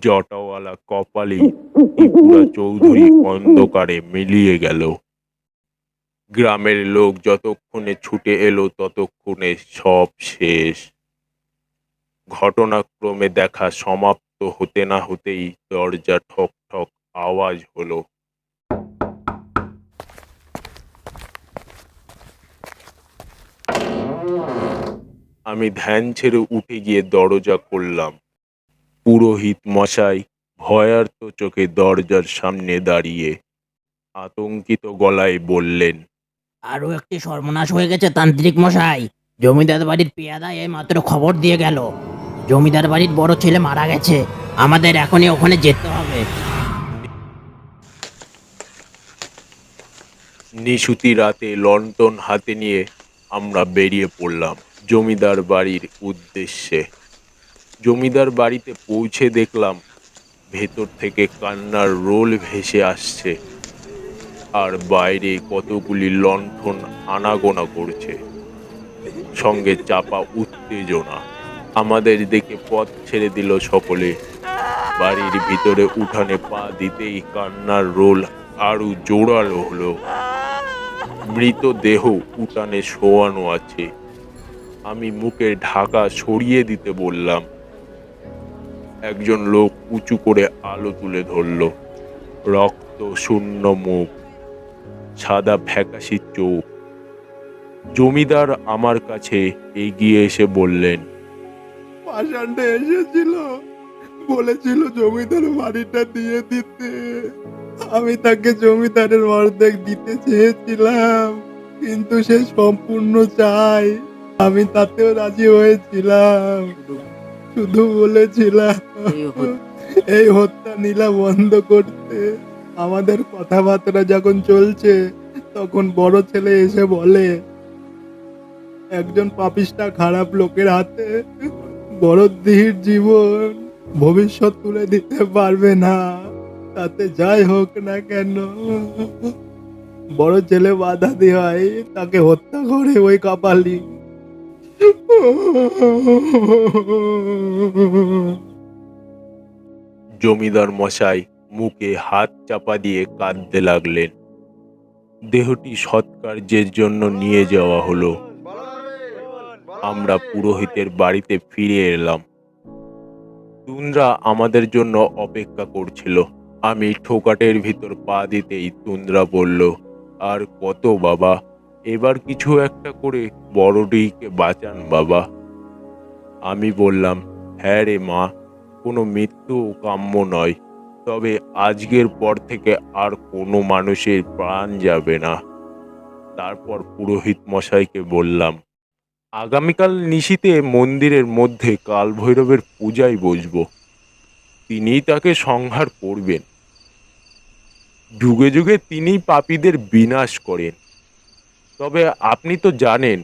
জটাওয়ালা কপালি ত্রিপুরা চৌধুরী অন্ধকারে মিলিয়ে গেল। গ্রামের লোক যতক্ষণে ছুটে এলো ততক্ষণে সব শেষ। ঘটনাক্রমে দেখা সমাপ্ত হতে না হতেই দরজা ঠক ঠক আওয়াজ হলো। আমি ধ্যান ছেড়ে উঠে গিয়ে দরজা খুললাম। পুরোহিত মশাই ভয়ার্ত চোখে দরজার সামনে দাঁড়িয়ে আতঙ্কিত গলায় বললেন, আরও একটি সর্বনাশ হয়ে গেছে তান্ত্রিক মশাই। জমিদার বাড়ির পেয়াদা এই মাত্র খবর দিয়ে গেল, জমিদার বাড়ির বড় ছেলে মারা গেছে। আমাদের এখনই ওখানে যেতে হবে। নিশুতি রাতে লণ্ঠন হাতে নিয়ে আমরা বেরিয়ে পড়লাম জমিদার বাড়ির উদ্দেশ্যে। জমিদার বাড়িতে পৌঁছে দেখলাম ভেতর থেকে কান্নার রোল ভেসে আসছে, আর বাইরে কতগুলি লণ্ঠন আনাগোনা করছে, সঙ্গে চাপা উত্তেজনা। আমাদের দেখে পথ ছেড়ে দিল সকলে। বাড়ির ভিতরে উঠানে পা দিতেই কান্নার রোল আরো জোরালো হলো। মৃতদেহ উঠানে শোয়ানো আছে। আমি মুখের ঢাকা সরিয়ে দিতে বললাম। একজন লোক উঁচু করে আলো তুলে ধরল। রক্ত শূন্য মুখ, সাদা ফ্যাকাশি চোখ। জমিদার আমার কাছে এগিয়ে এসে বললেন, পাষাণটা এসেছিল, বলেছিল জমিদার বাড়িটা দিয়ে দিতে। আমি তাকে জমিদারের অর্ধেক দিতে চেয়েছিলাম, কিন্তু সে সম্পূর্ণ চাই। আমি তাতেও রাজি হয়েছিলাম, শুধু বলেছিলাম এই হত্যা নীলা বন্ধ করতে। আমাদের কথাবার্তা যখন চলছে তখন বড় ছেলে এসে বলে, একজন পাপিষ্টা খারাপ লোকের হাতে বড় দিহির জীবন ভবিষ্যৎ তুলে দিতে পারবে না। তাতে যাই হোক না কেন, বড় ছেলে বাধা দেওয়ায় তাকে হত্যা করে ওই কাপালি। জমিদার মশাই মুখে হাত চাপা দিয়ে কাঁদতে লাগলেন। দেহটি সৎকার্যের জন্য নিয়ে যাওয়া হলো। আমরা পুরোহিতের বাড়িতে ফিরে এলাম। তুন্দ্রা আমাদের জন্য অপেক্ষা করছিল। আমি ঠোকাটের ভিতর পা দিতেই তুন্দ্রা বলল, আর কত বাবা, এবার কিছু একটা করে বড়ডিকে বাঁচান বাবা। আমি বললাম, হ্যাঁ রে মা, কোনো মৃত্যু কাম্য নয়, তবে আজকের পর থেকে আর কোনো মানুষের প্রাণ যাবে না। তারপর পুরোহিত মশাইকে বললাম, আগামীকাল নিশীতে মন্দিরের মধ্যে কাল ভৈরবের পূজায় বসব। তিনিই তাকে সংহার করবেন। যুগে যুগে তিনিই পাপীদের বিনাশ করেন। তবে আপনি তো জানেন,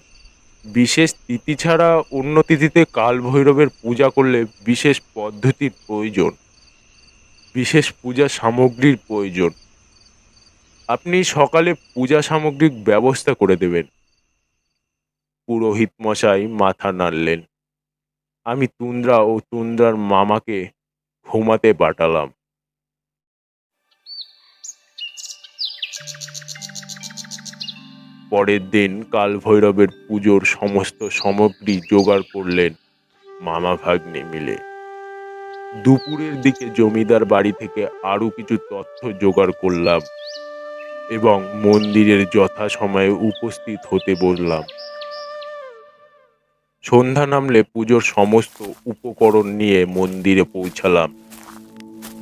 বিশেষ তিথি ছাড়া অন্য তিথিতে কাল ভৈরবের পূজা করলে বিশেষ পদ্ধতির প্রয়োজন, বিশেষ পূজা সামগ্রীর প্রয়োজন। আপনি সকালে পূজা সামগ্রিক ব্যবস্থা করে দেবেন। পুরোহিত মশাই মাথা নাড়লেন। আমি তুন্দ্রা ও তুন্দ্রার মামাকে ঘুমাতে পাঠালাম। পরের দিন কাল ভৈরবের পুজোর সমস্ত সামগ্রী জোগাড় করলেন মামা ভাগ্নে মিলে। দুপুরের দিকে জমিদার বাড়ি থেকে আরো কিছু তথ্য জোগাড় করলাম এবং মন্দিরের যথাসময়ে উপস্থিত হতে বললাম। সন্ধ্যা নামলে পুজোর সমস্ত উপকরণ নিয়ে মন্দিরে পৌঁছালাম।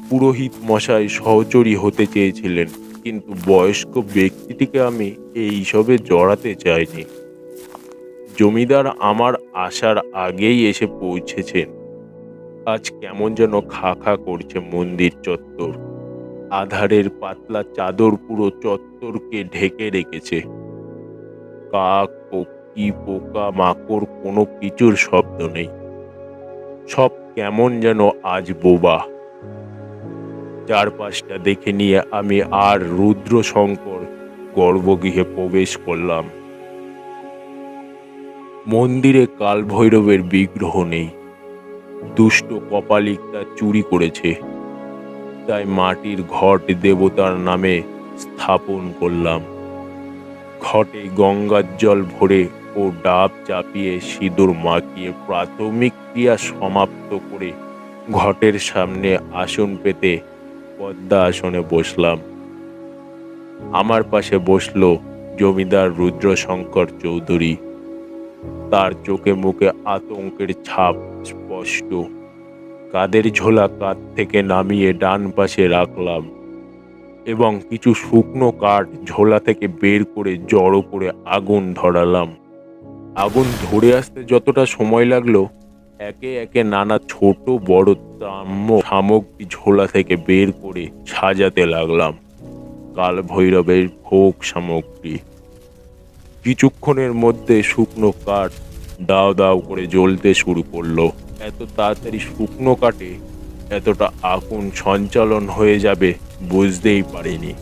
পুরোহিত মশাই সহচরী হতে চেয়েছিলেন, কিন্তু বয়স্ক ব্যক্তিটিকে আমি এইসবে জড়াতে চাইনি। জমিদার আমার আসার আগেই এসে পৌঁছেছেন। আজ কেমন যেন খা খা করছে মন্দির চত্বর। আধারের পাতলা চাদর পুরো চত্বরকে ঢেকে রেখেছে। কাক, পক্ষী, পোকা মাকড় কোনো কিছুর শব্দ নেই। সব কেমন যেন আজ বোবা। চারপাশটা দেখে নিয়ে আমি আর রুদ্রশঙ্কর গর্ভগৃহে প্রবেশ করলাম। মন্দিরে কাল ভৈরবের বিগ্রহ নেই। দুষ্ট কপালিক তা চুরি করেছে, তাই মাটির ঘট দেবতার নামে স্থাপন করলাম। ঘটে গঙ্গার জল ভরে ও ডাব চাপিয়ে সিঁদুর মাখিয়ে প্রাথমিক ক্রিয়া সমাপ্ত করে ঘটের সামনে আসন পেতে পদ্মা আসনে বসলাম। আমার পাশে বসল জমিদার রুদ্রশঙ্কর চৌধুরী। তার চোখে মুখে আতঙ্কের ছাপ স্পষ্ট। কাদের ঝোলা কাঁধ থেকে নামিয়ে ডান পাশে রাখলাম এবং কিছু শুকনো কাঠ ঝোলা থেকে বের করে জড়ো করে আগুন ধরালাম। আগুন ধরে আসতে যতটা সময় লাগলো, একে একে নানা ছোট বড় তাম্য সামগ্রী ঝোলা থেকে বের করে সাজাতে লাগলাম। কাল ভৈরবের ভোগ সামগ্রী। কিছুক্ষণের মধ্যে শুকনো কাঠ দাও দাও করে জ্বলতে শুরু করলো। এত তাড়াতাড়ি শুকনো কাঠে এতটা আগুন সঞ্চালন হয়ে যাবে বুঝতেই পারিনি।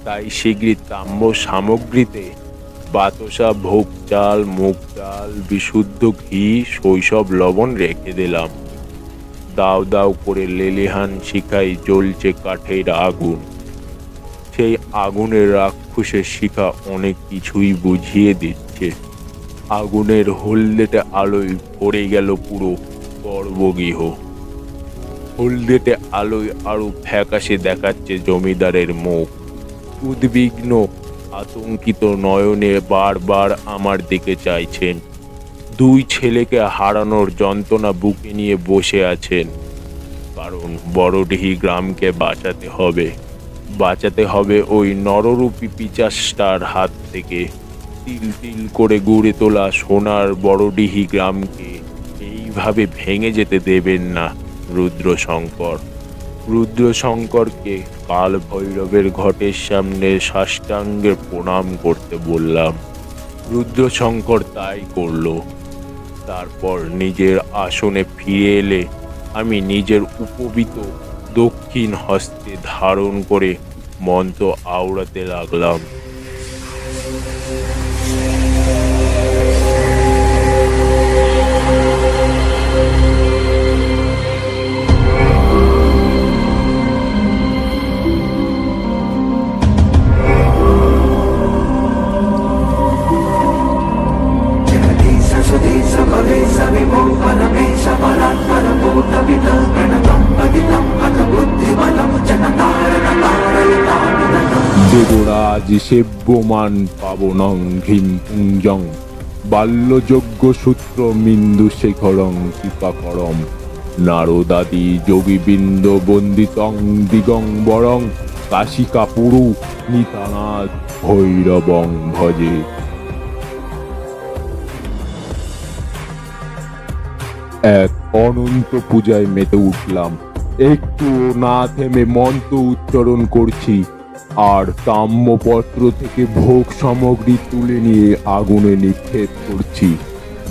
তাই শীঘ্রই তাম্য সামগ্রীতে বাতাসা, ভোগ চাল, মুগ ডাল, বিশুদ্ধ ঘি, শৈশব লবণ রেখে দিলাম। দাও দাও করে লেলিহান শিখায় জ্বলছে কাঠের আগুন। সেই আগুনের রাক্ষসের শিখা অনেক কিছুই বুঝিয়ে দিচ্ছে। আগুনের হলদেটে আলোয় ভরে গেল পুরো গর্ভগৃহ। হলদেটে আলোয় আরো ফ্যাকাশে দেখাচ্ছে জমিদারের মুখ। উদ্বিগ্ন আতঙ্কিত নয়নে বারবার আমার দিকে চাইছেন। দুই ছেলেকে হারানোর যন্ত্রণা বুকে নিয়ে বসে আছেন। কারণ বড়ডিহি গ্রামকে বাঁচাতে হবে ওই নররূপী পিচাসটার হাত থেকে। তিল তিল করে গড়ে তোলা সোনার বড়ডিহি গ্রামকে এইভাবে ভেঙে যেতে দেবেন না রুদ্রশঙ্করকে কাল ভৈরবের ঘটের সামনে সাষ্টাঙ্গে প্রণাম করতে বললাম। রুদ্রশঙ্কর তাই করল। তারপর নিজের আসনে ফিরে এলে আমি নিজের উপবিত দক্ষিণ হস্তে ধারণ করে মন্ত্র আওড়াতে লাগলাম। দেবরাজ সেব্যমান পাবনং ভীম পুঞ্জং বাল্যযজ্ঞ সূত্র মিন্দু শেখরং কৃপাকরম নারদাদি যোগীবৃন্দ বন্দিতং দিগম্বরং কাশিকা পুরু নিতানাথ ভৈরবং ভজে। এক অনন্ত পূজায় মেতে উঠলাম। একটু না থেমে মন্ত্র উচ্চারণ করছি আর তাম্রপত্র থেকে ভোগ সামগ্রী তুলে নিয়ে আগুনে নিক্ষেপ করছি।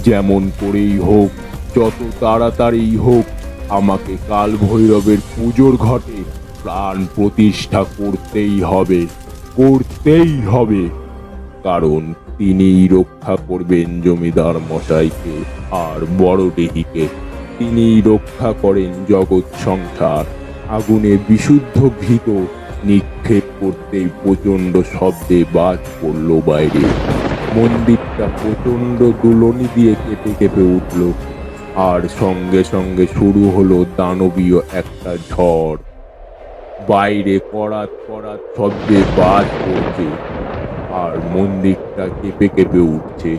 যেমন করেই হোক, যত তাড়াতাড়ি হোক, আমাকে কাল ভৈরবের পুজোর ঘটে প্রাণ প্রতিষ্ঠা করতেই হবে, করতেই হবে। কারণ তিনিই রক্ষা করবেন জমিদার মশাইকে আর বড়দেহিকে। তিনিই রক্ষা করেন জগৎ সংসার। আগুনে বিশুদ্ধ ঘৃত নিক্ষেপ করতেই প্রচণ্ড শব্দে বাজ পড়ল বাইরে। মন্দিরটা প্রচণ্ড দুলনি দিয়ে কেঁপে কেঁপে উঠল আর সঙ্গে সঙ্গে শুরু হলো দানবীয় একটা ঝড়। বাইরে কড়াত কড়াত শব্দে বাজ পড়ছে আর মন্দিরটা কেঁপে কেঁপে উঠছে।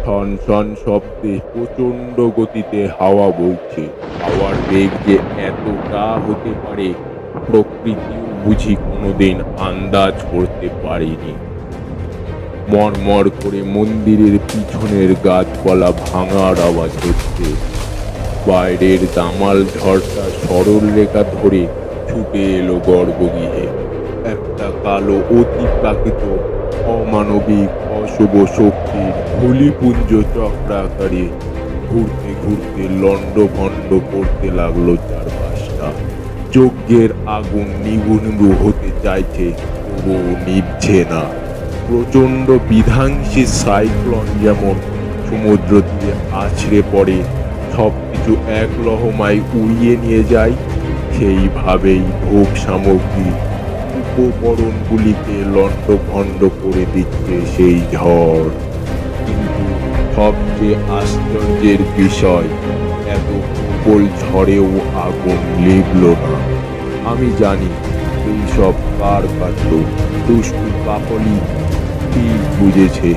ছন ছন শব্দে প্রচণ্ড গতিতে হাওয়া বইছে। হাওয়ার বেগ যে এতটা হতে পারে প্রকৃতিও বুঝি কোনোদিন আন্দাজ করতে পারেনি। মরমর করে মন্দিরের পিছনের গাছপালা ভাঙার আওয়াজ হচ্ছে। বাইরের দামাল ঝড়টা সরল রেখা ধরে ছুটে এলো গর্ভগৃহে। একটা কালো অতি প্রাকৃত অমানবিক অশুভ শক্তির ধূলিপুঞ্জ চক্রাকারে ঘুরতে ঘুরতে লণ্ডভণ্ড করতে লাগলো চারপাশটা। যজ্ঞের আগুন নিভু নিভু হতে চাইছে, তবুও নিভছে না। প্রচণ্ড বিধ্বংসী সাইক্লোন যেমন সমুদ্র দিয়ে আছড়ে পড়ে সবকিছু এক লহমায় উড়িয়ে নিয়ে যায়, সেইভাবেই ভোগ সামগ্রী উপকরণগুলিকে লণ্ডভণ্ড করে দিচ্ছে সেই ঝড়। কিন্তু সবচেয়ে আশ্চর্যের বিষয়, এত প্রবল ঝড়েও আগুন লিভল না। আমি জানি এইসব কার কাণ্ড। দুষ্টু কাকলি ঠিক বুঝেছে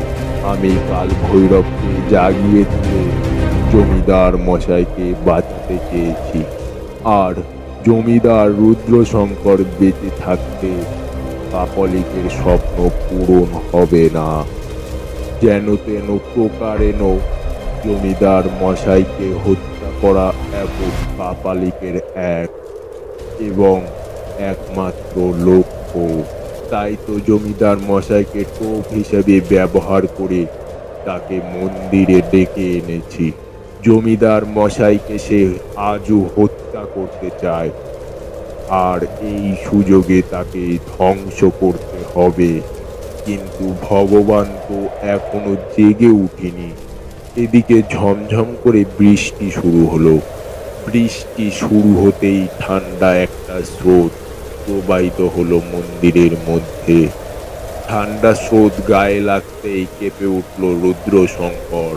আমি কাল ভৈরবকে জাগিয়ে তুলে জমিদার মশাইকে বাঁচাতে চেয়েছি। আর জমিদার রুদ্রশঙ্কর বেঁচে থাকতে কাকলিকের স্বপ্ন পূরণ হবে না। যেন তেন প্রকারেণ জমিদার মশাইকে হত্যা করা এবং কাপালিকের এক এবং একমাত্র লক্ষ্য। তাই তো জমিদার মশাইকে টোপ হিসেবে ব্যবহার করে তাকে মন্দিরে ডেকে এনেছি। জমিদার মশাইকে সে আজও হত্যা করতে চায়, আর এই সুযোগে তাকে ধ্বংস করতে হবে। কিন্তু ভগবান তো এখনো জেগে উঠেনি। এদিকে ঝমঝম করে বৃষ্টি শুরু হলো। বৃষ্টি শুরু হতেই ঠান্ডা একটা স্রোত প্রবাহিত হলো মন্দিরের মধ্যে। ঠান্ডা স্রোত গায়ে লাগতেই কেঁপে উঠল রুদ্রশঙ্কর।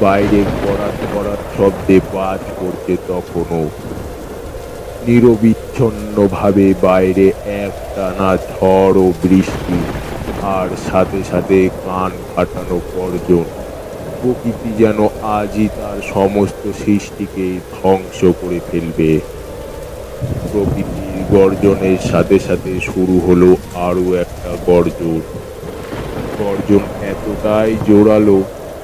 বাইরে কড়াত কড়াত শব্দে বাজ পড়ছে তখনও। নিরবিচ্ছিন্নভাবে বাইরে একটানা ঝড় ও বৃষ্টি, আর সাথে সাথে কান ফাটানো গর্জন। প্রকৃতি যেন আজই তার সমস্ত সৃষ্টিকে ধ্বংস করে ফেলবে। প্রকৃতির গর্জনের সাথে সাথে শুরু হলো আরো একটা গর্জন। গর্জন এতটাই জোরালো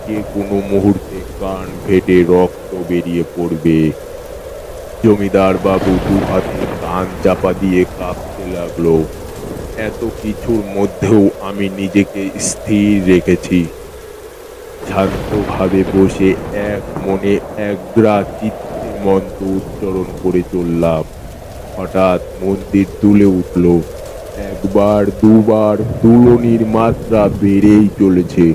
যে কোনো মুহূর্তে কান ফেটে রক্ত বেরিয়ে পড়বে। জমিদার বাবু দু হাতে কান চাপা দিয়ে কাঁপতে লাগলো। এত কিছুর মধ্যেও আমি নিজেকে স্থির রেখেছি। শান্তভাবে বসে এক মনে একগ্রা চিত্তে মন্ত্র উচ্চারণ করে চললাম। হঠাৎ মন্দির দুলে উঠল। একবার দুবার দুলনির মাত্রা বেড়েই চলেছে।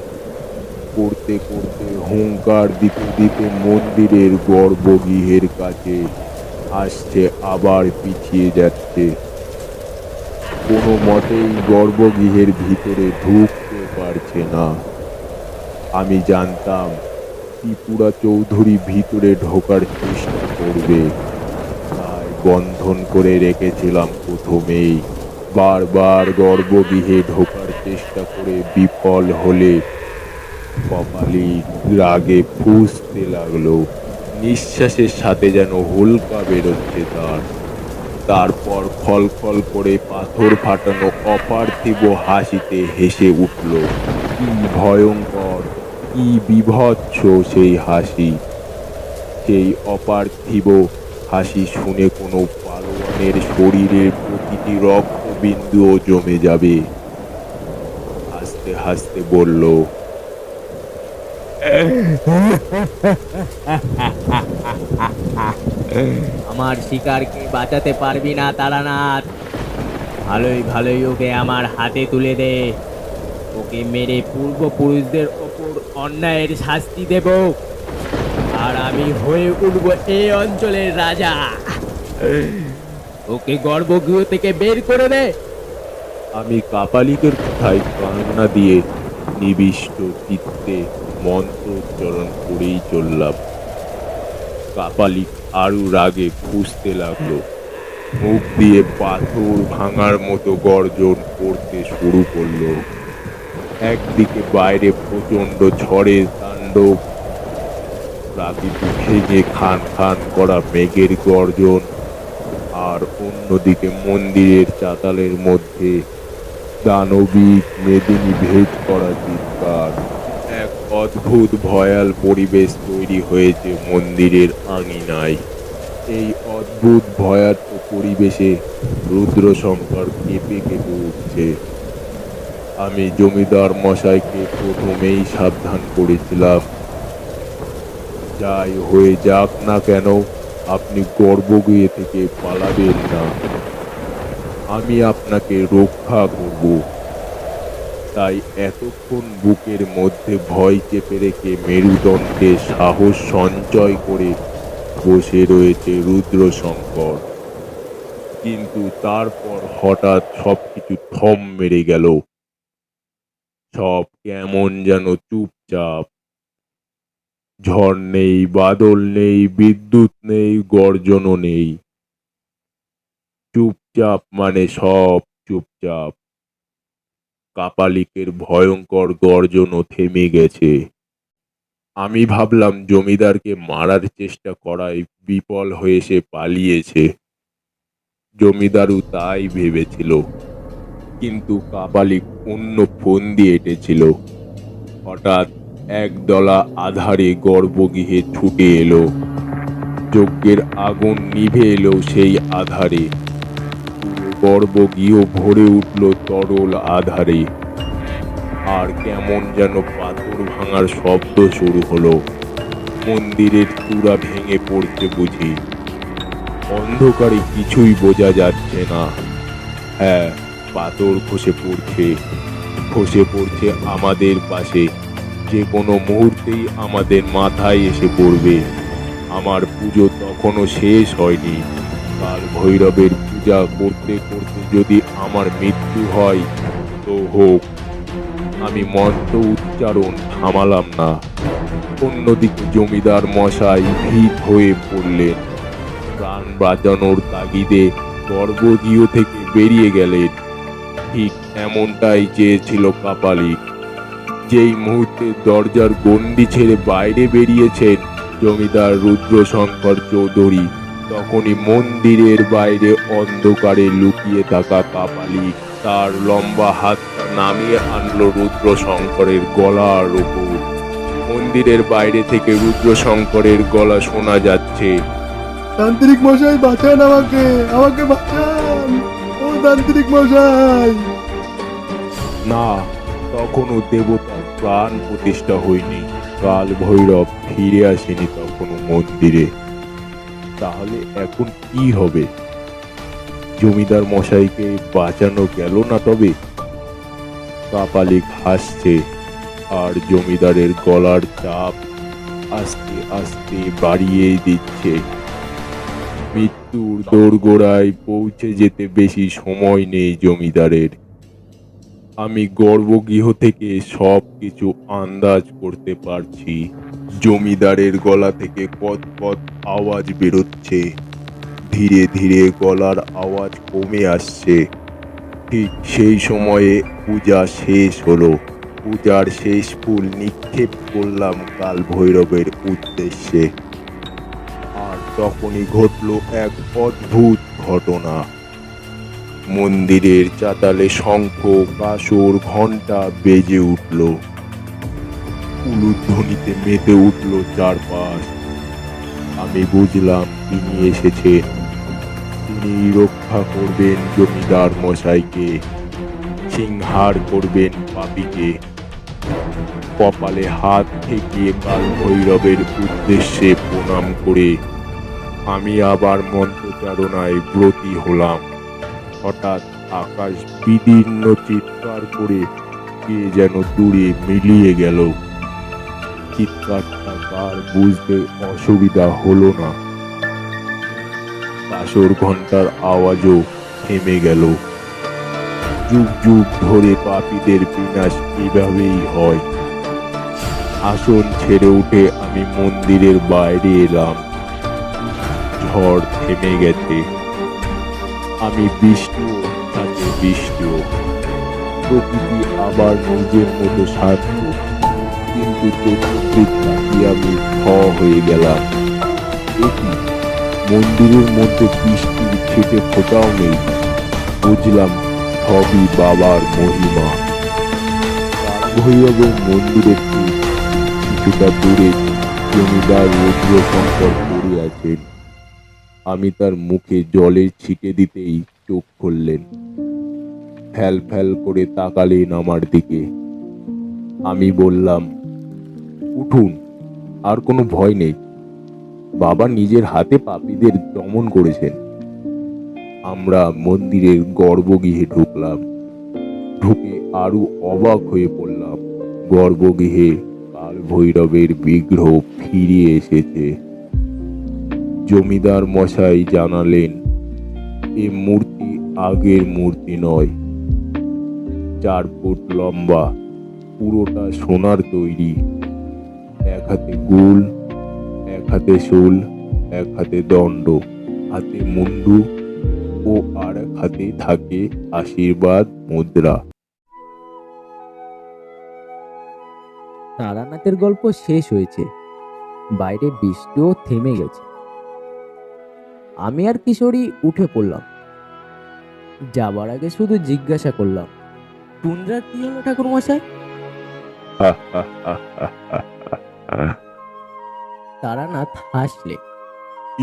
করতে করতে হুঙ্কার দিতে দিতে মন্দিরের গর্ভগৃহের কাছে আসছে, আবার পিছিয়ে যাচ্ছে। কোনো মতেই গর্ভগৃহের ভিতরে ঢুকতে পারছে না। আমি জানতাম ত্রিপুরা চৌধুরী ভিতরে ঢোকার চেষ্টা করবে, তাই বন্ধন করে রেখেছিলাম প্রথমেই। বারবার গর্ভগৃহে ঢোকার চেষ্টা করে বিফল হলে কপালি রাগে ফুঁসতে লাগলো। নিঃশ্বাসের সাথে যেন হুলকা বেরোচ্ছে তার। তারপর খলখল করে পাথর ফাটানো অপার্থিব হাসিতে হেসে উঠল। কি ভয়ঙ্কর, কি বীভৎস সেই হাসি! সেই অপার্থিব হাসি শুনে কোনো পালোয়ানের শরীরের প্রতিটি রক্তবিন্দুও জমে যাবে। হাসতে হাসতে বলল, আমার শিকারকে বাঁচাতে পারবি না তারানাথ। ভালোই ভালোই ওকে আমার হাতে তুলে দে। ওকে মেরে পূর্বপুরুষদের ওপর অন্যায়ের শাস্তি দেব, আর আমি হয়ে উঠব এই অঞ্চলের রাজা। ওকে গর্ভগৃহ থেকে বের করে দে। আমি কাপালিকের কথায় কান্না দিয়ে নিবিষ্ট চিত্তে মন্ত্র উচ্চারণ করেই চললাম। কাপালিক আরো রাগে ফুঁসতে লাগলো। মুখ দিয়ে পাথর ভাঙার মতো গর্জন করতে শুরু করলো। একদিকে বাইরে প্রচন্ড ঝড়ের তাণ্ডব, প্রাকৃতিক ভেঙে খান খান করা মেঘের গর্জন, আর অন্যদিকে মন্দিরের চাতালের মধ্যে দানবিক মেদিনী ভেদ করা চিৎকার। এক অদ্ভুত ভয়াল পরিবেশ তৈরি হয়েছে মন্দিরের আঙিনায়। এই অদ্ভুত ভয়ার্থ পরিবেশে রুদ্রশঙ্কর কেঁপে কেঁপে উঠছে। আমি জমিদার মশাইকে প্রথমেই সাবধান করেছিলাম, যাই হয়ে যাক না কেন আপনি গর্ভগৃহ থেকে পালাবেন না, আমি আপনাকে রক্ষা করব। তাই এতক্ষণ বুকের মধ্যে ভয় চেপে রেখে মেরুদণ্ডে সাহস সঞ্চয় করে বসে রয়েছে রুদ্রশঙ্কর। কিন্তু তারপর হঠাৎ সবকিছু থম মেরে গেল। সব কেমন যেন চুপচাপ। ঝড় নেই, বাদল নেই, বিদ্যুৎ নেই, গর্জনও নেই। চুপচাপ মানে সব চুপচাপ। কাপালিকের ভয়ঙ্কর গর্জনও থেমে গেছে। আমি ভাবলাম জমিদারকে মারার চেষ্টা করায় বিফল হয়ে সে পালিয়েছে। জমিদারও তাই ভেবেছিল, কিন্তু কাপালিক অন্য ফন্দি এঁটেছিল। হঠাৎ একদলা আধারে গর্ভগৃহে ছুটে এলো। যজ্ঞের আগুন নিভে এলো সেই আধারে। গর্ভগৃহ ভরে উঠল তরল আধারে। আর কেমন যেন পাথর ভাঙার শব্দ শুরু হলো। মন্দিরের চূড়া ভেঙে পড়ছে বুঝি। অন্ধকারে কিছুই বোঝা যাচ্ছে না। হ্যাঁ, পাথর খসে পড়ছে আমাদের পাশে। যে কোনো মুহূর্তেই আমাদের মাথায় এসে পড়বে। আমার পুজো তখনও শেষ হয়নি। কাল ভৈরবের পূজা করতে করতে যদি আমার মৃত্যু হয় তো হোক। আমি মন্ত্র উচ্চারণ থামালাম না। অন্যদিকে জমিদার মশাই ভীত হয়ে পড়লেন। প্রাণ বাঁচানোর তাগিদে গর্ভগৃহ থেকে বেরিয়ে গেলেন। ঠিক এমনটাই চেয়েছিল কাপালিক। যেই মুহূর্তে দরজার গণ্ডি ছেড়ে বাইরে বেরিয়েছেন জমিদার রুদ্রশঙ্কর চৌধুরী, তখনই মন্দিরের বাইরে অন্ধকারে লুকিয়ে থাকা কাপালিক তার লম্বা হাতটা নামিয়ে আনলো রুদ্রশঙ্করের গলার উপর। মন্দিরের বাইরে থেকে রুদ্রশঙ্করের গলা শোনা যাচ্ছে, তান্ত্রিক মশাই বাঁচান আমাকে, আমাকে বাঁচান, ও তান্ত্রিক মশাই। না, তখনও দেবতার প্রাণ প্রতিষ্ঠা হয়নি। কাল ভৈরব ফিরে আসেনি তখনও মন্দিরে। তাহলে এখন কি হবে? জমিদার মশাইকে বাঁচানো গেল না তবে? কাপালিক হাসছে আর জমিদারের গলার চাপ আস্তে আস্তে বাড়িয়ে দিচ্ছে। মৃত্যুর দোরগোড়ায় পৌঁছে যেতে বেশি সময় নেই জমিদারের। আমি গর্ভগৃহ থেকে সব কিছু আন্দাজ করতে পারছি। জমিদারের গলা থেকে কত কত আওয়াজ বেরোচ্ছে, ধীরে ধীরে গলার আওয়াজ কমে আসছে। ঠিক সেই সময়ে পূজা শেষ হলো। পূজার শেষ ফুল নিক্ষেপ করলাম কাল ভৈরবের উদ্দেশ্যে। আর তখনই ঘটল এক অদ্ভুত ঘটনা। মন্দিরের চাতালে শঙ্খ, কাসর, ঘণ্টা বেজে উঠল। উলুধ্বনিতে মেতে উঠল চারপাশ। আমি বুঝলাম তিনি এসেছেন। তিনি রক্ষা করবেন জমিদার মশাইকে, সিংহার করবেন পাপীকে। কপালে হাত ঠেকিয়ে কাল ভৈরবের উদ্দেশ্যে প্রণাম করে আমি আবার মন্ত্রচারণায় ব্রতী হলাম। হঠাৎ আকাশ বিদীর্ণ চিৎকার করে কে যেন দূরে মিলিয়ে গেল। চিৎকারটা কার বুঝতে অসুবিধা হলো না। কাসর ঘন্টার আওয়াজও থেমে গেল। যুগ যুগ ধরে পাপীদের বিনাশ এভাবেই হয়। আসন ছেড়ে উঠে আমি মন্দিরের বাইরে এলাম। ঝড় থেমে গেছে। আমি বিষ্ণু, সাথে বিষ্ণু। প্রকৃতি আবার নিজের মতো শান্ত। কিন্তু চতুর্দিক তাকিয়ে আমি হয়ে গেলাম। এটি মন্দিরের মধ্যে বৃষ্টির ছিটে ফোটাও নেই। বুঝলাম সবই বাবার মহিমা। ভৈরবের মন্দিরের ঠিক কিছুটা দূরে জমিদার রুদ্রশঙ্কর পড়ে আছেন। আমি তার মুখে জলের ছিটে দিতেই চোখ খুললেন। ফ্যাল ফ্যাল করে তাকালেন আমার দিকে। আমি বললাম, উঠুন, আর কোনো ভয় নেই। বাবা নিজের হাতে পাপীদের দমন করেছেন। আমরা মন্দিরের গর্ভগৃহে ঢুকলাম। ঢুকে আরো অবাক হয়ে পড়লাম। গর্ভগৃহে কাল ভৈরবের বিগ্রহ ফিরে এসেছে। জমিদার মশাই জানালেন, এ মূর্তি আগের মূর্তি নয়। 4 ফুট লম্বা, পুরোটা সোনার তৈরি। এক হাতে গুল, এক হাতে শূল, এক হাতে দণ্ড, হাতে মুন্ডু ও আর এক হাতে থাকে আশীর্বাদ মুদ্রা। তারানাথের গল্প শেষ হয়েছে। বাইরে বৃষ্টিও থেমে গেছে। আমি আর কিশোরী উঠে পড়লাম। যাবার আগে শুধু জিজ্ঞাসা করলাম, টুনরার কি হলো ঠাকুর মশাই? তারানাথ হাসলে।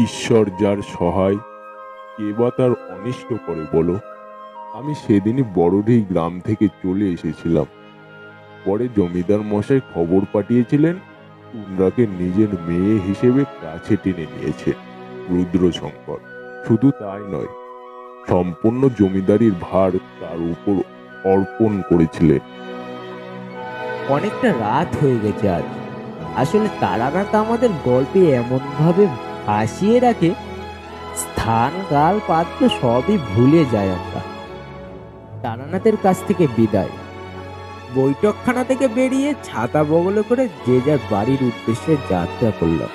ঈশ্বর যার সহায়, কে বা তার অনিষ্ট করে বলো? আমি সেদিনই বড়ডি গ্রাম থেকে চলে এসেছিলাম। পরে জমিদার মশাই খবর পাঠিয়েছিলেন, টুনরাকে নিজের মেয়ে হিসেবে কাছে টেনে নিয়েছে রুদ্রশঙ্কর। শুধু তাই নয়, সম্পূর্ণ জমিদারির ভার তার উপর অর্পণ করেছিলেন। অনেকটা রাত হয়ে গেছে আজ। আসলে তারানাথ আমাদের গল্পে এমন ভাবে ভাসিয়ে রাখে, স্থান, কাল, পাত্র সবই ভুলে যায় আমরা। তারানাথের কাছ থেকে বিদায়। বৈঠকখানা থেকে বেরিয়ে ছাতা বগলে করে যে যার বাড়ির উদ্দেশ্যে যাত্রা করলাম।